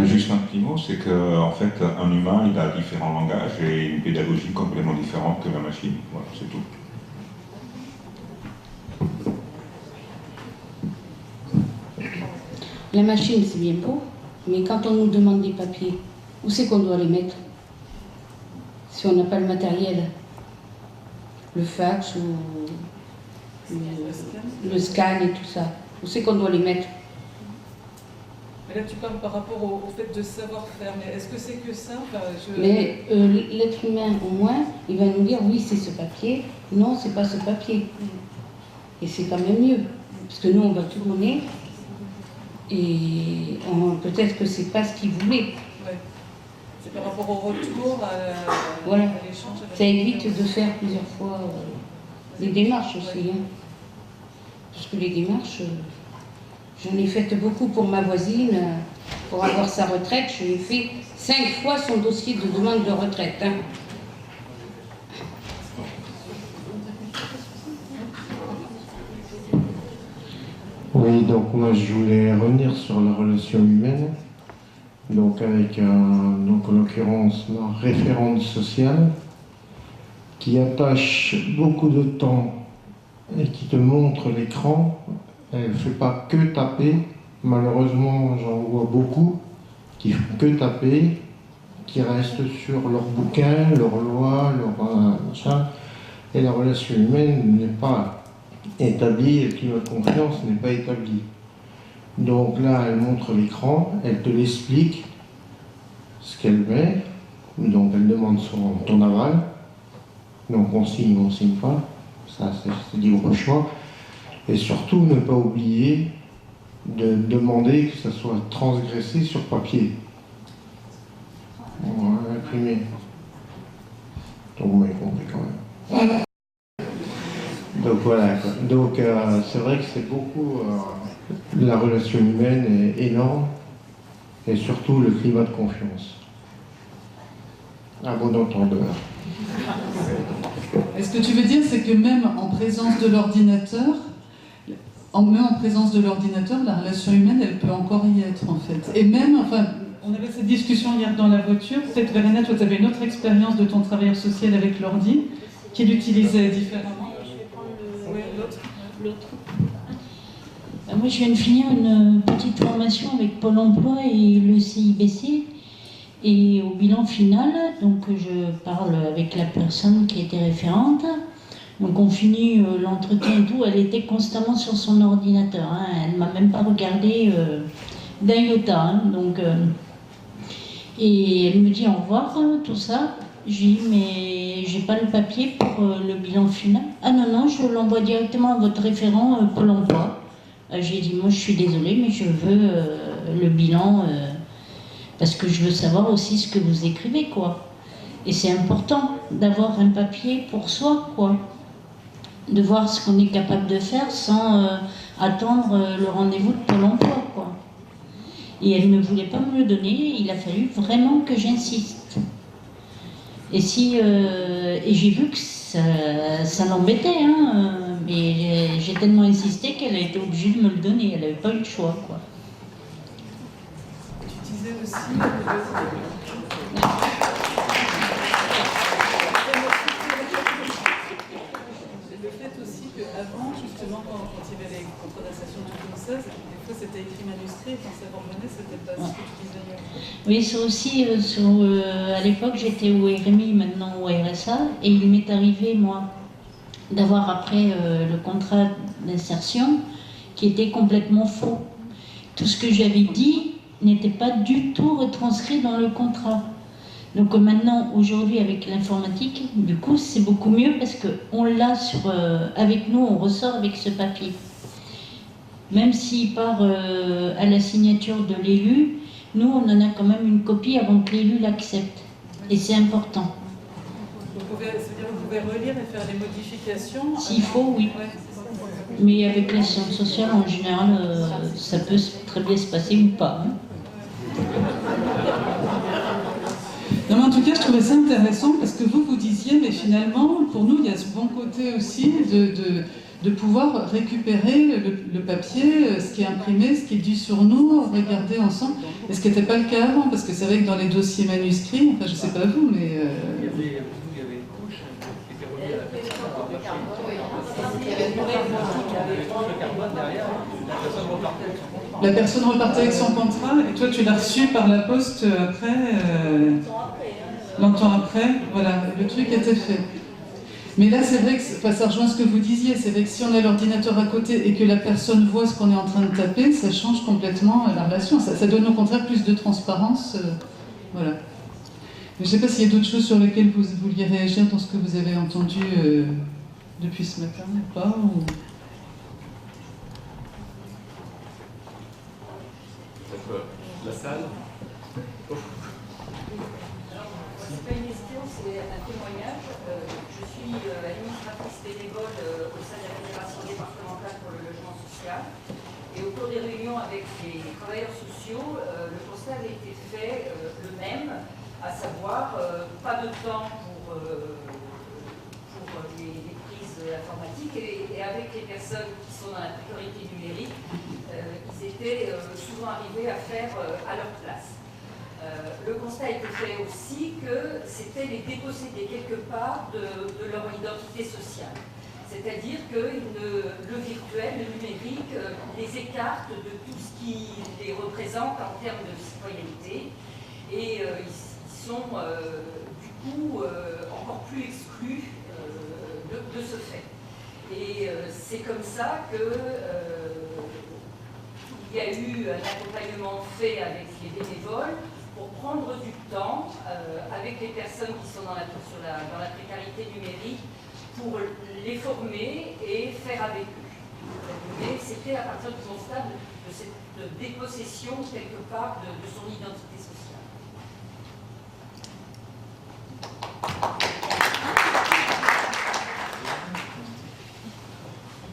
Juste un petit mot, c'est qu'en fait, un humain, il a différents langages et une pédagogie complètement différente que la machine. Voilà, c'est tout. La machine, c'est bien beau, mais quand on nous demande des papiers, où c'est qu'on doit les mettre? Si on n'a pas le matériel, le fax ou le scan et tout ça, où c'est qu'on doit les mettre? Mais là, tu parles par rapport au fait de savoir-faire. Mais est-ce que c'est que ça? Enfin, Mais l'être humain, au moins, il va nous dire oui, c'est ce papier. Non, c'est pas ce papier. Et c'est quand même mieux. Parce que nous, on va tout donner. Et peut-être que c'est pas ce qu'il voulait. Ouais. C'est par rapport au retour, Voilà. à l'échange. Ça évite de faire plusieurs fois les démarches aussi. Hein. Parce que les démarches, j'en ai fait beaucoup pour ma voisine, pour avoir sa retraite. Je lui ai fait 5 fois son dossier de demande de retraite. Hein. Oui, donc moi je voulais revenir sur la relation humaine, donc avec donc en l'occurrence ma référente sociale qui attache beaucoup de temps et qui te montre l'écran. Elle ne fait pas que taper, malheureusement j'en vois beaucoup qui font que taper, qui restent sur leurs bouquins, leurs lois, leur machin, et la relation humaine n'est pas établi, et le climat de confiance n'est pas établi. Donc là, elle montre l'écran, elle te l'explique, ce qu'elle met, donc elle demande ton aval, donc on signe pas, ça c'est libre choix, et surtout ne pas oublier de demander que ça soit transgressé sur papier, imprimé. Donc vous m'avez compris quand même. Donc voilà, quoi. Donc c'est vrai que c'est beaucoup, la relation humaine est énorme, et surtout le climat de confiance. À bon entendeur. Et ce que tu veux dire, c'est que même en présence de l'ordinateur, la relation humaine, elle peut encore y être en fait. Et même, enfin, on avait cette discussion hier dans la voiture, peut-être Verena, toi tu avais une autre expérience de ton travailleur social avec l'ordi, qui l'utilisait différemment. Moi, je viens de finir une petite formation avec Pôle emploi et le CIBC. Et au bilan final, donc je parle avec la personne qui était référente. Donc on finit l'entretien et tout. Elle était constamment sur son ordinateur. Hein. Elle ne m'a même pas regardé d'un iota. Hein. Donc, et elle me dit au revoir, tout ça. J'ai dit, mais j'ai pas le papier pour le bilan final. Ah non, je l'envoie directement à votre référent Pôle emploi. J'ai dit, moi je suis désolée, mais je veux le bilan parce que je veux savoir aussi ce que vous écrivez, quoi. Et c'est important d'avoir un papier pour soi, quoi. De voir ce qu'on est capable de faire sans attendre le rendez-vous de Pôle emploi, quoi. Et elle ne voulait pas me le donner, il a fallu vraiment que j'insiste. Et j'ai vu que ça l'embêtait, hein, mais j'ai tellement insisté qu'elle a été obligée de me le donner, elle n'avait pas eu le choix, quoi. Tu disais aussi... Le fait aussi qu'avant, justement, quand il y avait les contradictions comme ça, des fois c'était écrit manuscrit, et quand ça revenait, c'était pas ce que tu disais. Oui, ça aussi, à l'époque, j'étais au RMI, maintenant au RSA, et il m'est arrivé, moi, d'avoir après le contrat d'insertion qui était complètement faux. Tout ce que j'avais dit n'était pas du tout retranscrit dans le contrat. Donc maintenant, aujourd'hui, avec l'informatique, du coup, c'est beaucoup mieux parce qu'on l'a avec nous, on ressort avec ce papier. Même s'il part à la signature de l'élu, nous, on en a quand même une copie avant que l'élu l'accepte. Et c'est important. Vous pouvez relire et faire les modifications. S'il faut, oui. Ouais, mais avec les sciences sociales, en général, ça peut très bien se passer ou pas. Hein. Non, mais en tout cas, je trouvais ça intéressant parce que vous disiez, mais finalement, pour nous, il y a ce bon côté aussi de pouvoir récupérer le papier, ce qui est imprimé, ce qui est dû sur nous, regarder ensemble. Et ce qui n'était pas le cas avant, parce que c'est vrai que dans les dossiers manuscrits, enfin, je ne sais pas vous, mais... Il y avait une couche qui était reliée à la personne. La personne repartait avec son contrat, et toi, tu l'as reçu par la poste après, longtemps après, voilà, le truc était fait. Mais là, c'est vrai que ça rejoint ce que vous disiez. C'est vrai que si on a l'ordinateur à côté et que la personne voit ce qu'on est en train de taper, ça change complètement la relation. Ça donne au contraire plus de transparence. Voilà. Mais je ne sais pas s'il y a d'autres choses sur lesquelles vous vouliez réagir dans ce que vous avez entendu depuis ce matin ou pas ou... La salle. C'est pas une question, c'est un témoignage. Je suis administratrice bénévole au sein de la Fédération départementale pour le logement social. Et au cours des réunions avec les travailleurs sociaux, le constat avait été fait le même, à savoir pas de temps pour les prises informatiques et avec les personnes qui sont dans la précarité numérique, ils étaient souvent arrivés à faire à leur place. Le constat a été fait aussi que c'était les déposséder quelque part de leur identité sociale. C'est-à-dire que le virtuel, le numérique, les écarte de tout ce qui les représente en termes de citoyenneté et ils sont du coup encore plus exclus de ce fait. Et c'est comme ça que il y a eu un accompagnement fait avec les bénévoles pour prendre du temps avec les personnes qui sont dans la précarité numérique pour les former et faire avec eux. Mais c'était à partir du constat de cette dépossession quelque part de son identité sociale.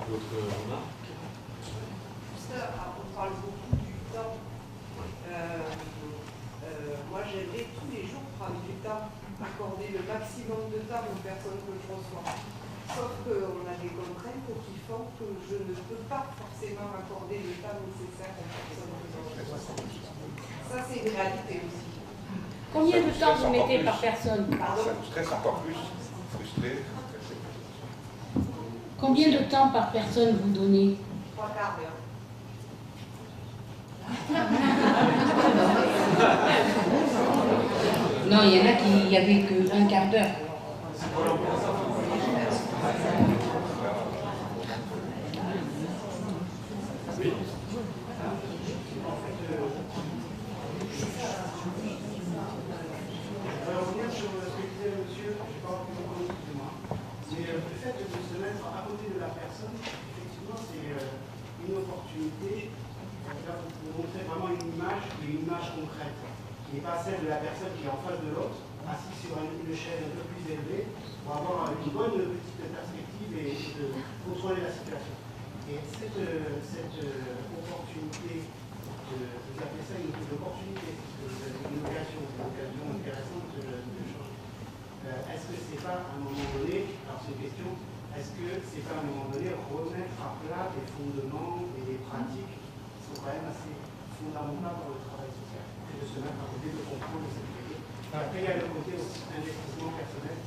D'autres remarques? On parle beaucoup du temps. Moi, j'aimerais tous les jours prendre du temps, accorder le maximum de temps aux personnes que je reçois. Sauf qu'on a des contraintes qui font que je ne peux pas forcément accorder le temps nécessaire aux personnes que je reçois. Ça, c'est une réalité aussi. Combien de temps vous mettez par personne? Ça me stresse encore plus. Frustré. Combien de temps par personne vous donnez? 3 quarts d'heure. Non, il y en a qui n'y avaient qu'un quart d'heure. Oui. Alors, revenir sur ce que disait monsieur, je n'ai pas entendu beaucoup de moi, c'est le fait de se mettre à côté de la personne, effectivement, c'est une opportunité pour montrer vraiment une image concrète, qui n'est pas celle de la personne qui est en face de l'autre, assise sur une chaise un peu plus élevée, pour avoir une bonne petite perspective et de contrôler la situation. Et cette opportunité, vous appelez ça une opportunité, une occasion intéressante de changer. Est-ce que c'est pas à un moment donné, alors c'est une question, est-ce que c'est pas à un moment donné remettre à plat des fondements et des pratiques qui sont quand même assez fondamentales dans le travail social, et de se mettre à côté de contrôle de cette idée. Après, il y a le côté aussi investissement personnel.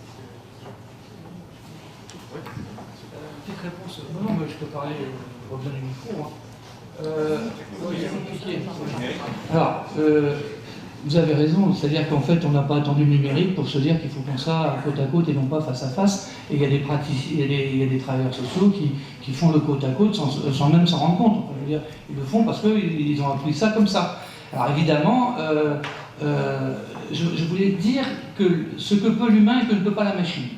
Oui. Petite réponse. Non, mais je peux parler, reviens du micro. Oui, c'est compliqué. Alors, vous avez raison, c'est-à-dire qu'en fait, on n'a pas attendu le numérique pour se dire qu'il faut faire ça côte à côte et non pas face à face. Et il y a des praticiens, il y a des travailleurs sociaux qui font le côte à côte sans même s'en rendre compte. Je veux dire, ils le font parce qu'ils ont appris ça comme ça. Alors évidemment, je voulais dire que ce que peut l'humain et que ne peut pas la machine.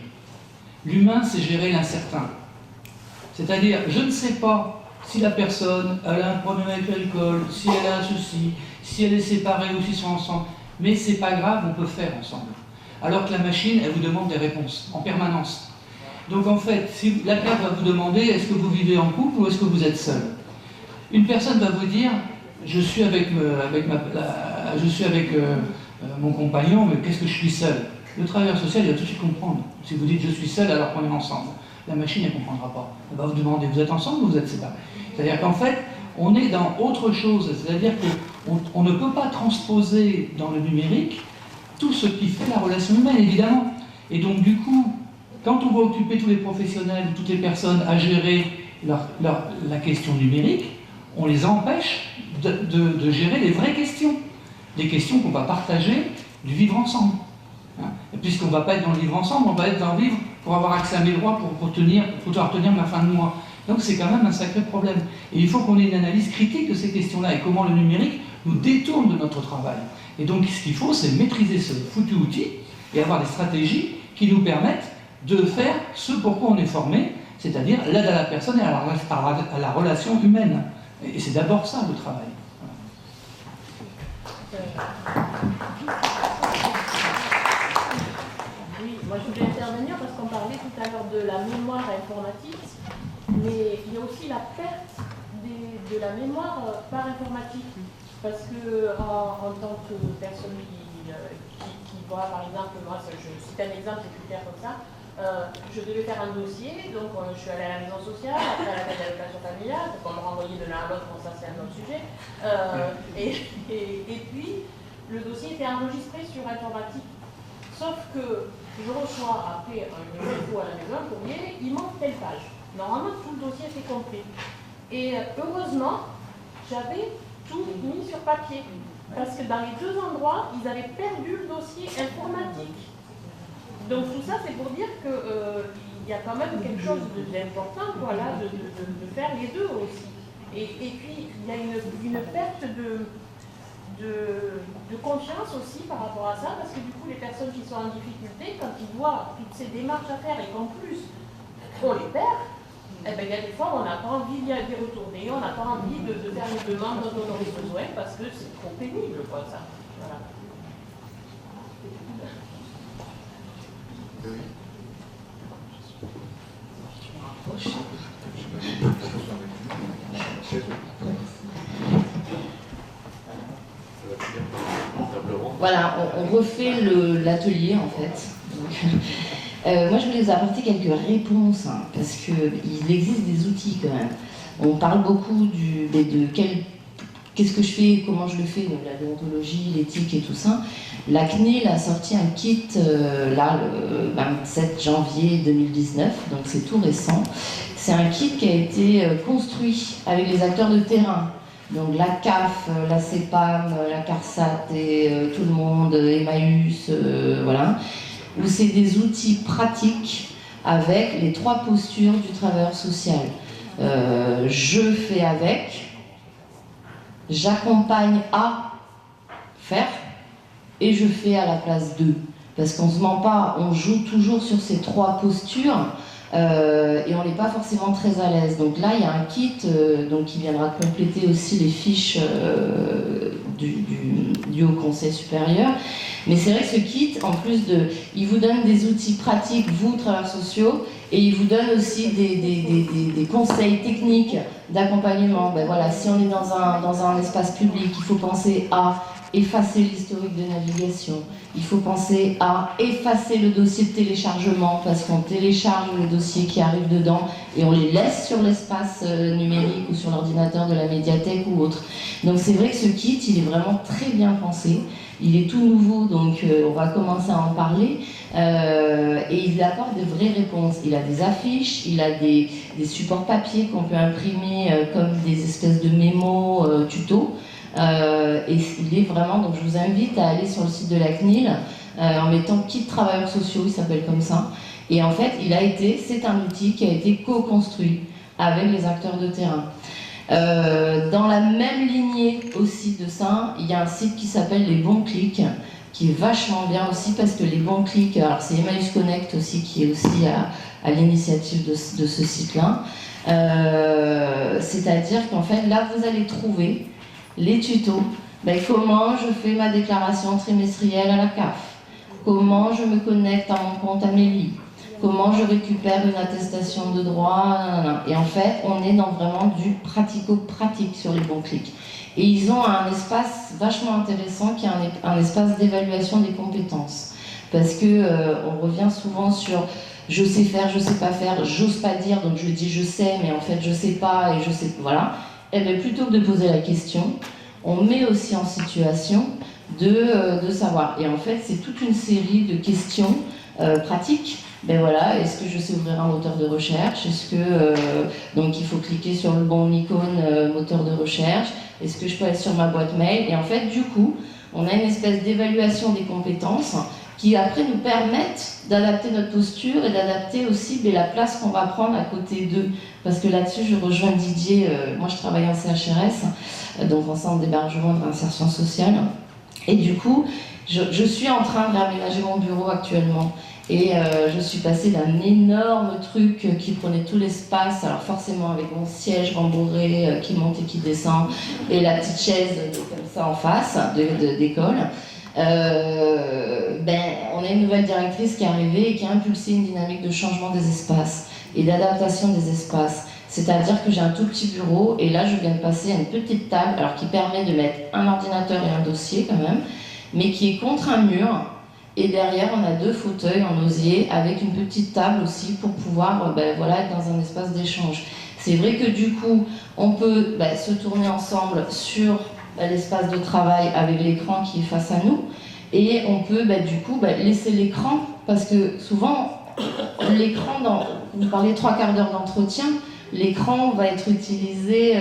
L'humain, c'est gérer l'incertain. C'est-à-dire, je ne sais pas si la personne elle a un problème avec l'alcool, si elle a ceci, si elle est séparée ou s'ils sont ensemble. Mais c'est pas grave, on peut faire ensemble. Alors que la machine, elle vous demande des réponses en permanence. Donc en fait, si la carte va vous demander est-ce que vous vivez en couple ou est-ce que vous êtes seul. Une personne va vous dire je suis avec mon compagnon, mais qu'est-ce que je suis seul. Le travailleur social, il va tout de suite comprendre. Si vous dites je suis seul alors qu'on est ensemble, la machine ne comprendra pas. Elle va vous demander vous êtes ensemble ou vous êtes séparés. C'est-à-dire qu'en fait, on est dans autre chose. C'est-à-dire qu'on ne peut pas transposer dans le numérique tout ce qui fait la relation humaine, évidemment. Et donc du coup, quand on va occuper tous les professionnels, toutes les personnes à gérer la question numérique, on les empêche de gérer les vraies questions. Des questions qu'on va partager, du vivre ensemble. puisqu'on ne va pas être dans le vivre ensemble, on va être dans le vivre pour avoir accès à mes droits, pour pouvoir tenir ma fin de mois. Donc c'est quand même un sacré problème. Et il faut qu'on ait une analyse critique de ces questions-là et comment le numérique nous détourne de notre travail. Et donc ce qu'il faut, c'est maîtriser ce foutu outil et avoir des stratégies qui nous permettent de faire ce pourquoi on est formé, c'est-à-dire l'aide à la personne et à la relation humaine. Et c'est d'abord ça le travail. Oui, moi je voulais intervenir parce qu'on parlait tout à l'heure de la mémoire informatique, mais il y a aussi la perte de la mémoire par informatique. Parce que en tant que personne qui voit, par exemple, moi je cite un exemple, c'est plus clair comme ça, je devais faire un dossier, donc je suis allée à la maison sociale, après à la caisse d'allocation familiale, donc on me renvoyait de l'un à l'autre, bon ça c'est un autre sujet, et puis le dossier était enregistré sur informatique. Sauf que je reçois après une info à la maison, un courrier, il manque telle page. Normalement tout le dossier était complet. Et heureusement, j'avais tout mis sur papier. Parce que dans les deux endroits, ils avaient perdu le dossier informatique. Donc tout ça, c'est pour dire qu'il y a quand même quelque chose d'important voilà, de faire les deux aussi. Et puis, il y a une perte de confiance aussi par rapport à ça, parce que du coup, les personnes qui sont en difficulté, quand ils voient toutes ces démarches à faire et qu'en plus, on les perd, eh bien, il y a des fois, on n'a pas envie d'y retourner, on n'a pas envie de faire une demande dont on aurait besoin, parce que c'est trop pénible, quoi, ça. Voilà. Voilà, on refait l'atelier en fait. Donc, moi je voulais vous apporter quelques réponses, hein, parce qu'il existe des outils quand même. On parle beaucoup de qu'est-ce que je fais, comment je le fais, donc la déontologie, l'éthique et tout ça. La CNIL a sorti un kit là, le 27 janvier 2019, donc c'est tout récent. C'est un kit qui a été construit avec les acteurs de terrain. Donc la CAF, la CEPAM, la CARSAT et tout le monde, Emmaüs, voilà. Où c'est des outils pratiques avec les 3 postures du travailleur social. Je fais avec, j'accompagne à faire et je fais à la place d'eux. Parce qu'on ne se ment pas, on joue toujours sur ces 3 postures et on n'est pas forcément très à l'aise. Donc là, il y a un kit donc, qui viendra compléter aussi les fiches du Haut Conseil supérieur. Mais c'est vrai que ce kit, en plus il vous donne des outils pratiques, vous, travailleurs sociaux, et il vous donne aussi des conseils techniques d'accompagnement. Ben voilà, si on est dans un espace public, il faut penser à effacer l'historique de navigation. Il faut penser à effacer le dossier de téléchargement parce qu'on télécharge les dossiers qui arrivent dedans et on les laisse sur l'espace numérique ou sur l'ordinateur de la médiathèque ou autre. Donc c'est vrai que ce kit, il est vraiment très bien pensé. Il est tout nouveau, donc on va commencer à en parler. Et il apporte de vraies réponses. Il a des affiches, il a des supports papier qu'on peut imprimer comme des espèces de mémos tutos. Et il est vraiment, donc je vous invite à aller sur le site de la CNIL en mettant kit travailleurs sociaux, il s'appelle comme ça. Et en fait, c'est un outil qui a été co-construit avec les acteurs de terrain. Dans la même lignée aussi de ça, il y a un site qui s'appelle Les Bons Clics, qui est vachement bien aussi parce que les bons clics, alors c'est Emmaüs Connect aussi qui est aussi à l'initiative de ce site-là. C'est-à-dire qu'en fait, là, vous allez trouver les tutos. Comment je fais ma déclaration trimestrielle à la CAF, comment je me connecte à mon compte Amélie, comment je récupère une attestation de droit, et en fait on est dans vraiment du pratico-pratique sur les bons clics. Et ils ont un espace vachement intéressant qui est un espace d'évaluation des compétences, parce que on revient souvent sur je sais faire, je sais pas faire, j'ose pas dire, donc je dis je sais mais en fait je sais pas et je sais, voilà. Et bien plutôt que de poser la question, on met aussi en situation de savoir. Et en fait, c'est toute une série de questions pratiques. Ben voilà, est-ce que je sais ouvrir un moteur de recherche? Est-ce que donc il faut cliquer sur le bon icône moteur de recherche? Est-ce que je peux aller sur ma boîte mail? Et en fait, du coup, on a une espèce d'évaluation des compétences qui après nous permettent d'adapter notre posture et d'adapter aussi la place qu'on va prendre à côté d'eux. Parce que là-dessus, je rejoins Didier, moi je travaille en CHRS, donc en centre d'hébergement de réinsertion sociale, et du coup, je suis en train de réaménager mon bureau actuellement. Et je suis passée d'un énorme truc qui prenait tout l'espace, alors forcément avec mon siège rembourré qui monte et qui descend, et la petite chaise comme ça en face d'école. On a une nouvelle directrice qui est arrivée et qui a impulsé une dynamique de changement des espaces et d'adaptation des espaces. C'est-à-dire que j'ai un tout petit bureau et là je viens de passer à une petite table, alors qui permet de mettre un ordinateur et un dossier quand même, mais qui est contre un mur. Et derrière, on a 2 fauteuils en osier avec une petite table aussi pour pouvoir être dans un espace d'échange. C'est vrai que du coup, on peut se tourner ensemble sur l'espace de travail avec l'écran qui est face à nous et on peut laisser l'écran parce que souvent, l'écran, vous parlez 3/4 d'heure d'entretien, l'écran va être utilisé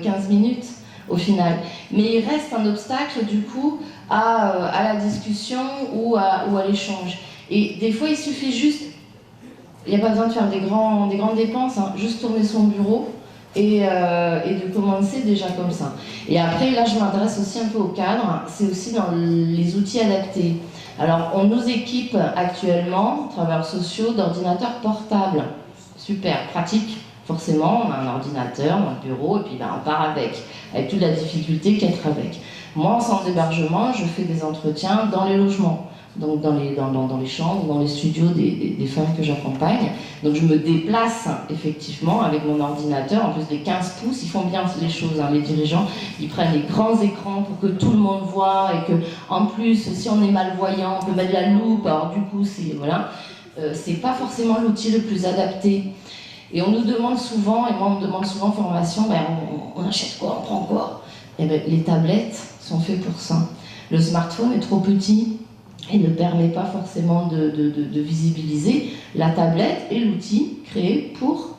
15 minutes au final. Mais il reste un obstacle du coup à la discussion ou à l'échange. Et des fois, il suffit juste, il n'y a pas besoin de faire des grandes dépenses, hein, juste tourner son bureau et de commencer déjà comme ça. Et après, là, je m'adresse aussi un peu au cadre, c'est aussi dans les outils adaptés. Alors, on nous équipe actuellement, travailleurs sociaux, d'ordinateurs portables. Super, pratique. Forcément, on a un ordinateur dans le bureau et puis on part avec toute la difficulté qu'être avec. Moi, en centre d'hébergement, je fais des entretiens dans les logements, donc dans les chambres, dans les studios des femmes que j'accompagne. Donc je me déplace effectivement avec mon ordinateur, en plus des 15 pouces, ils font bien les choses, hein, les dirigeants, ils prennent les grands écrans pour que tout le monde voit et que, en plus, si on est malvoyant, on peut mettre la loupe, alors du coup, c'est pas forcément l'outil le plus adapté. Et on nous demande souvent, et moi on me demande souvent en formation, on achète quoi, on prend quoi? Et les tablettes sont faites pour ça. Le smartphone est trop petit et ne permet pas forcément de visibiliser. La tablette est l'outil créé pour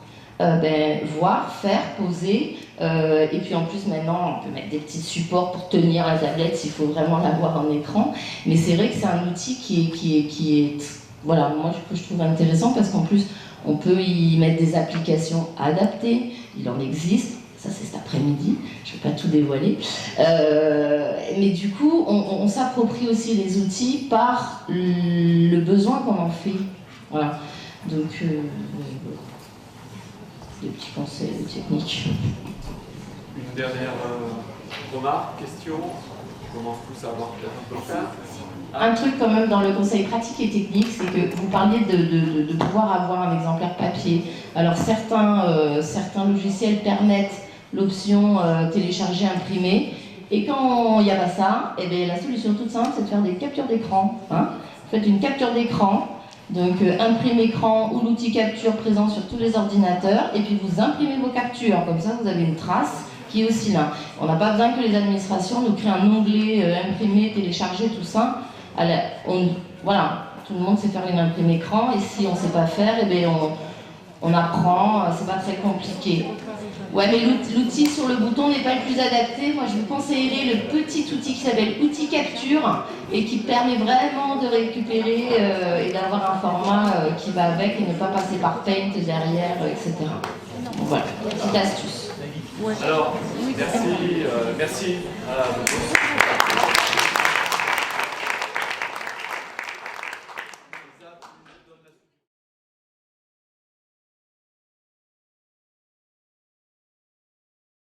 voir, faire, poser. Et puis en plus maintenant on peut mettre des petits supports pour tenir la tablette s'il faut vraiment l'avoir en écran. Mais c'est vrai que c'est un outil qui est voilà, moi que je trouve intéressant parce qu'en plus on peut y mettre des applications adaptées, il en existe, ça c'est cet après-midi, je ne vais pas tout dévoiler. Mais du coup, on s'approprie aussi les outils par le besoin qu'on en fait. Voilà. Donc, des petits conseils techniques. Une dernière remarque, question? On commence tous à avoir peut-être un peu de temps. Un truc quand même dans le conseil pratique et technique, c'est que vous parliez de pouvoir avoir un exemplaire papier. Alors certains logiciels permettent l'option télécharger, imprimer, et quand il n'y a pas ça, la solution toute simple c'est de faire des captures d'écran. Hein. Vous faites une capture d'écran, donc imprime écran ou l'outil capture présent sur tous les ordinateurs, et puis vous imprimez vos captures, comme ça vous avez une trace qui est aussi là. On n'a pas besoin que les administrations nous créent un onglet imprimer, télécharger, tout ça. Voilà, tout le monde sait faire une imprime écran et si on ne sait pas faire, on apprend, c'est pas très compliqué. Ouais, mais l'outil sur le bouton n'est pas le plus adapté. Moi, je vous conseillerais le petit outil qui s'appelle outil capture et qui permet vraiment de récupérer et d'avoir un format qui va avec et ne pas passer par Paint derrière, etc. Donc, voilà, petite astuce. Alors, merci à vous tous.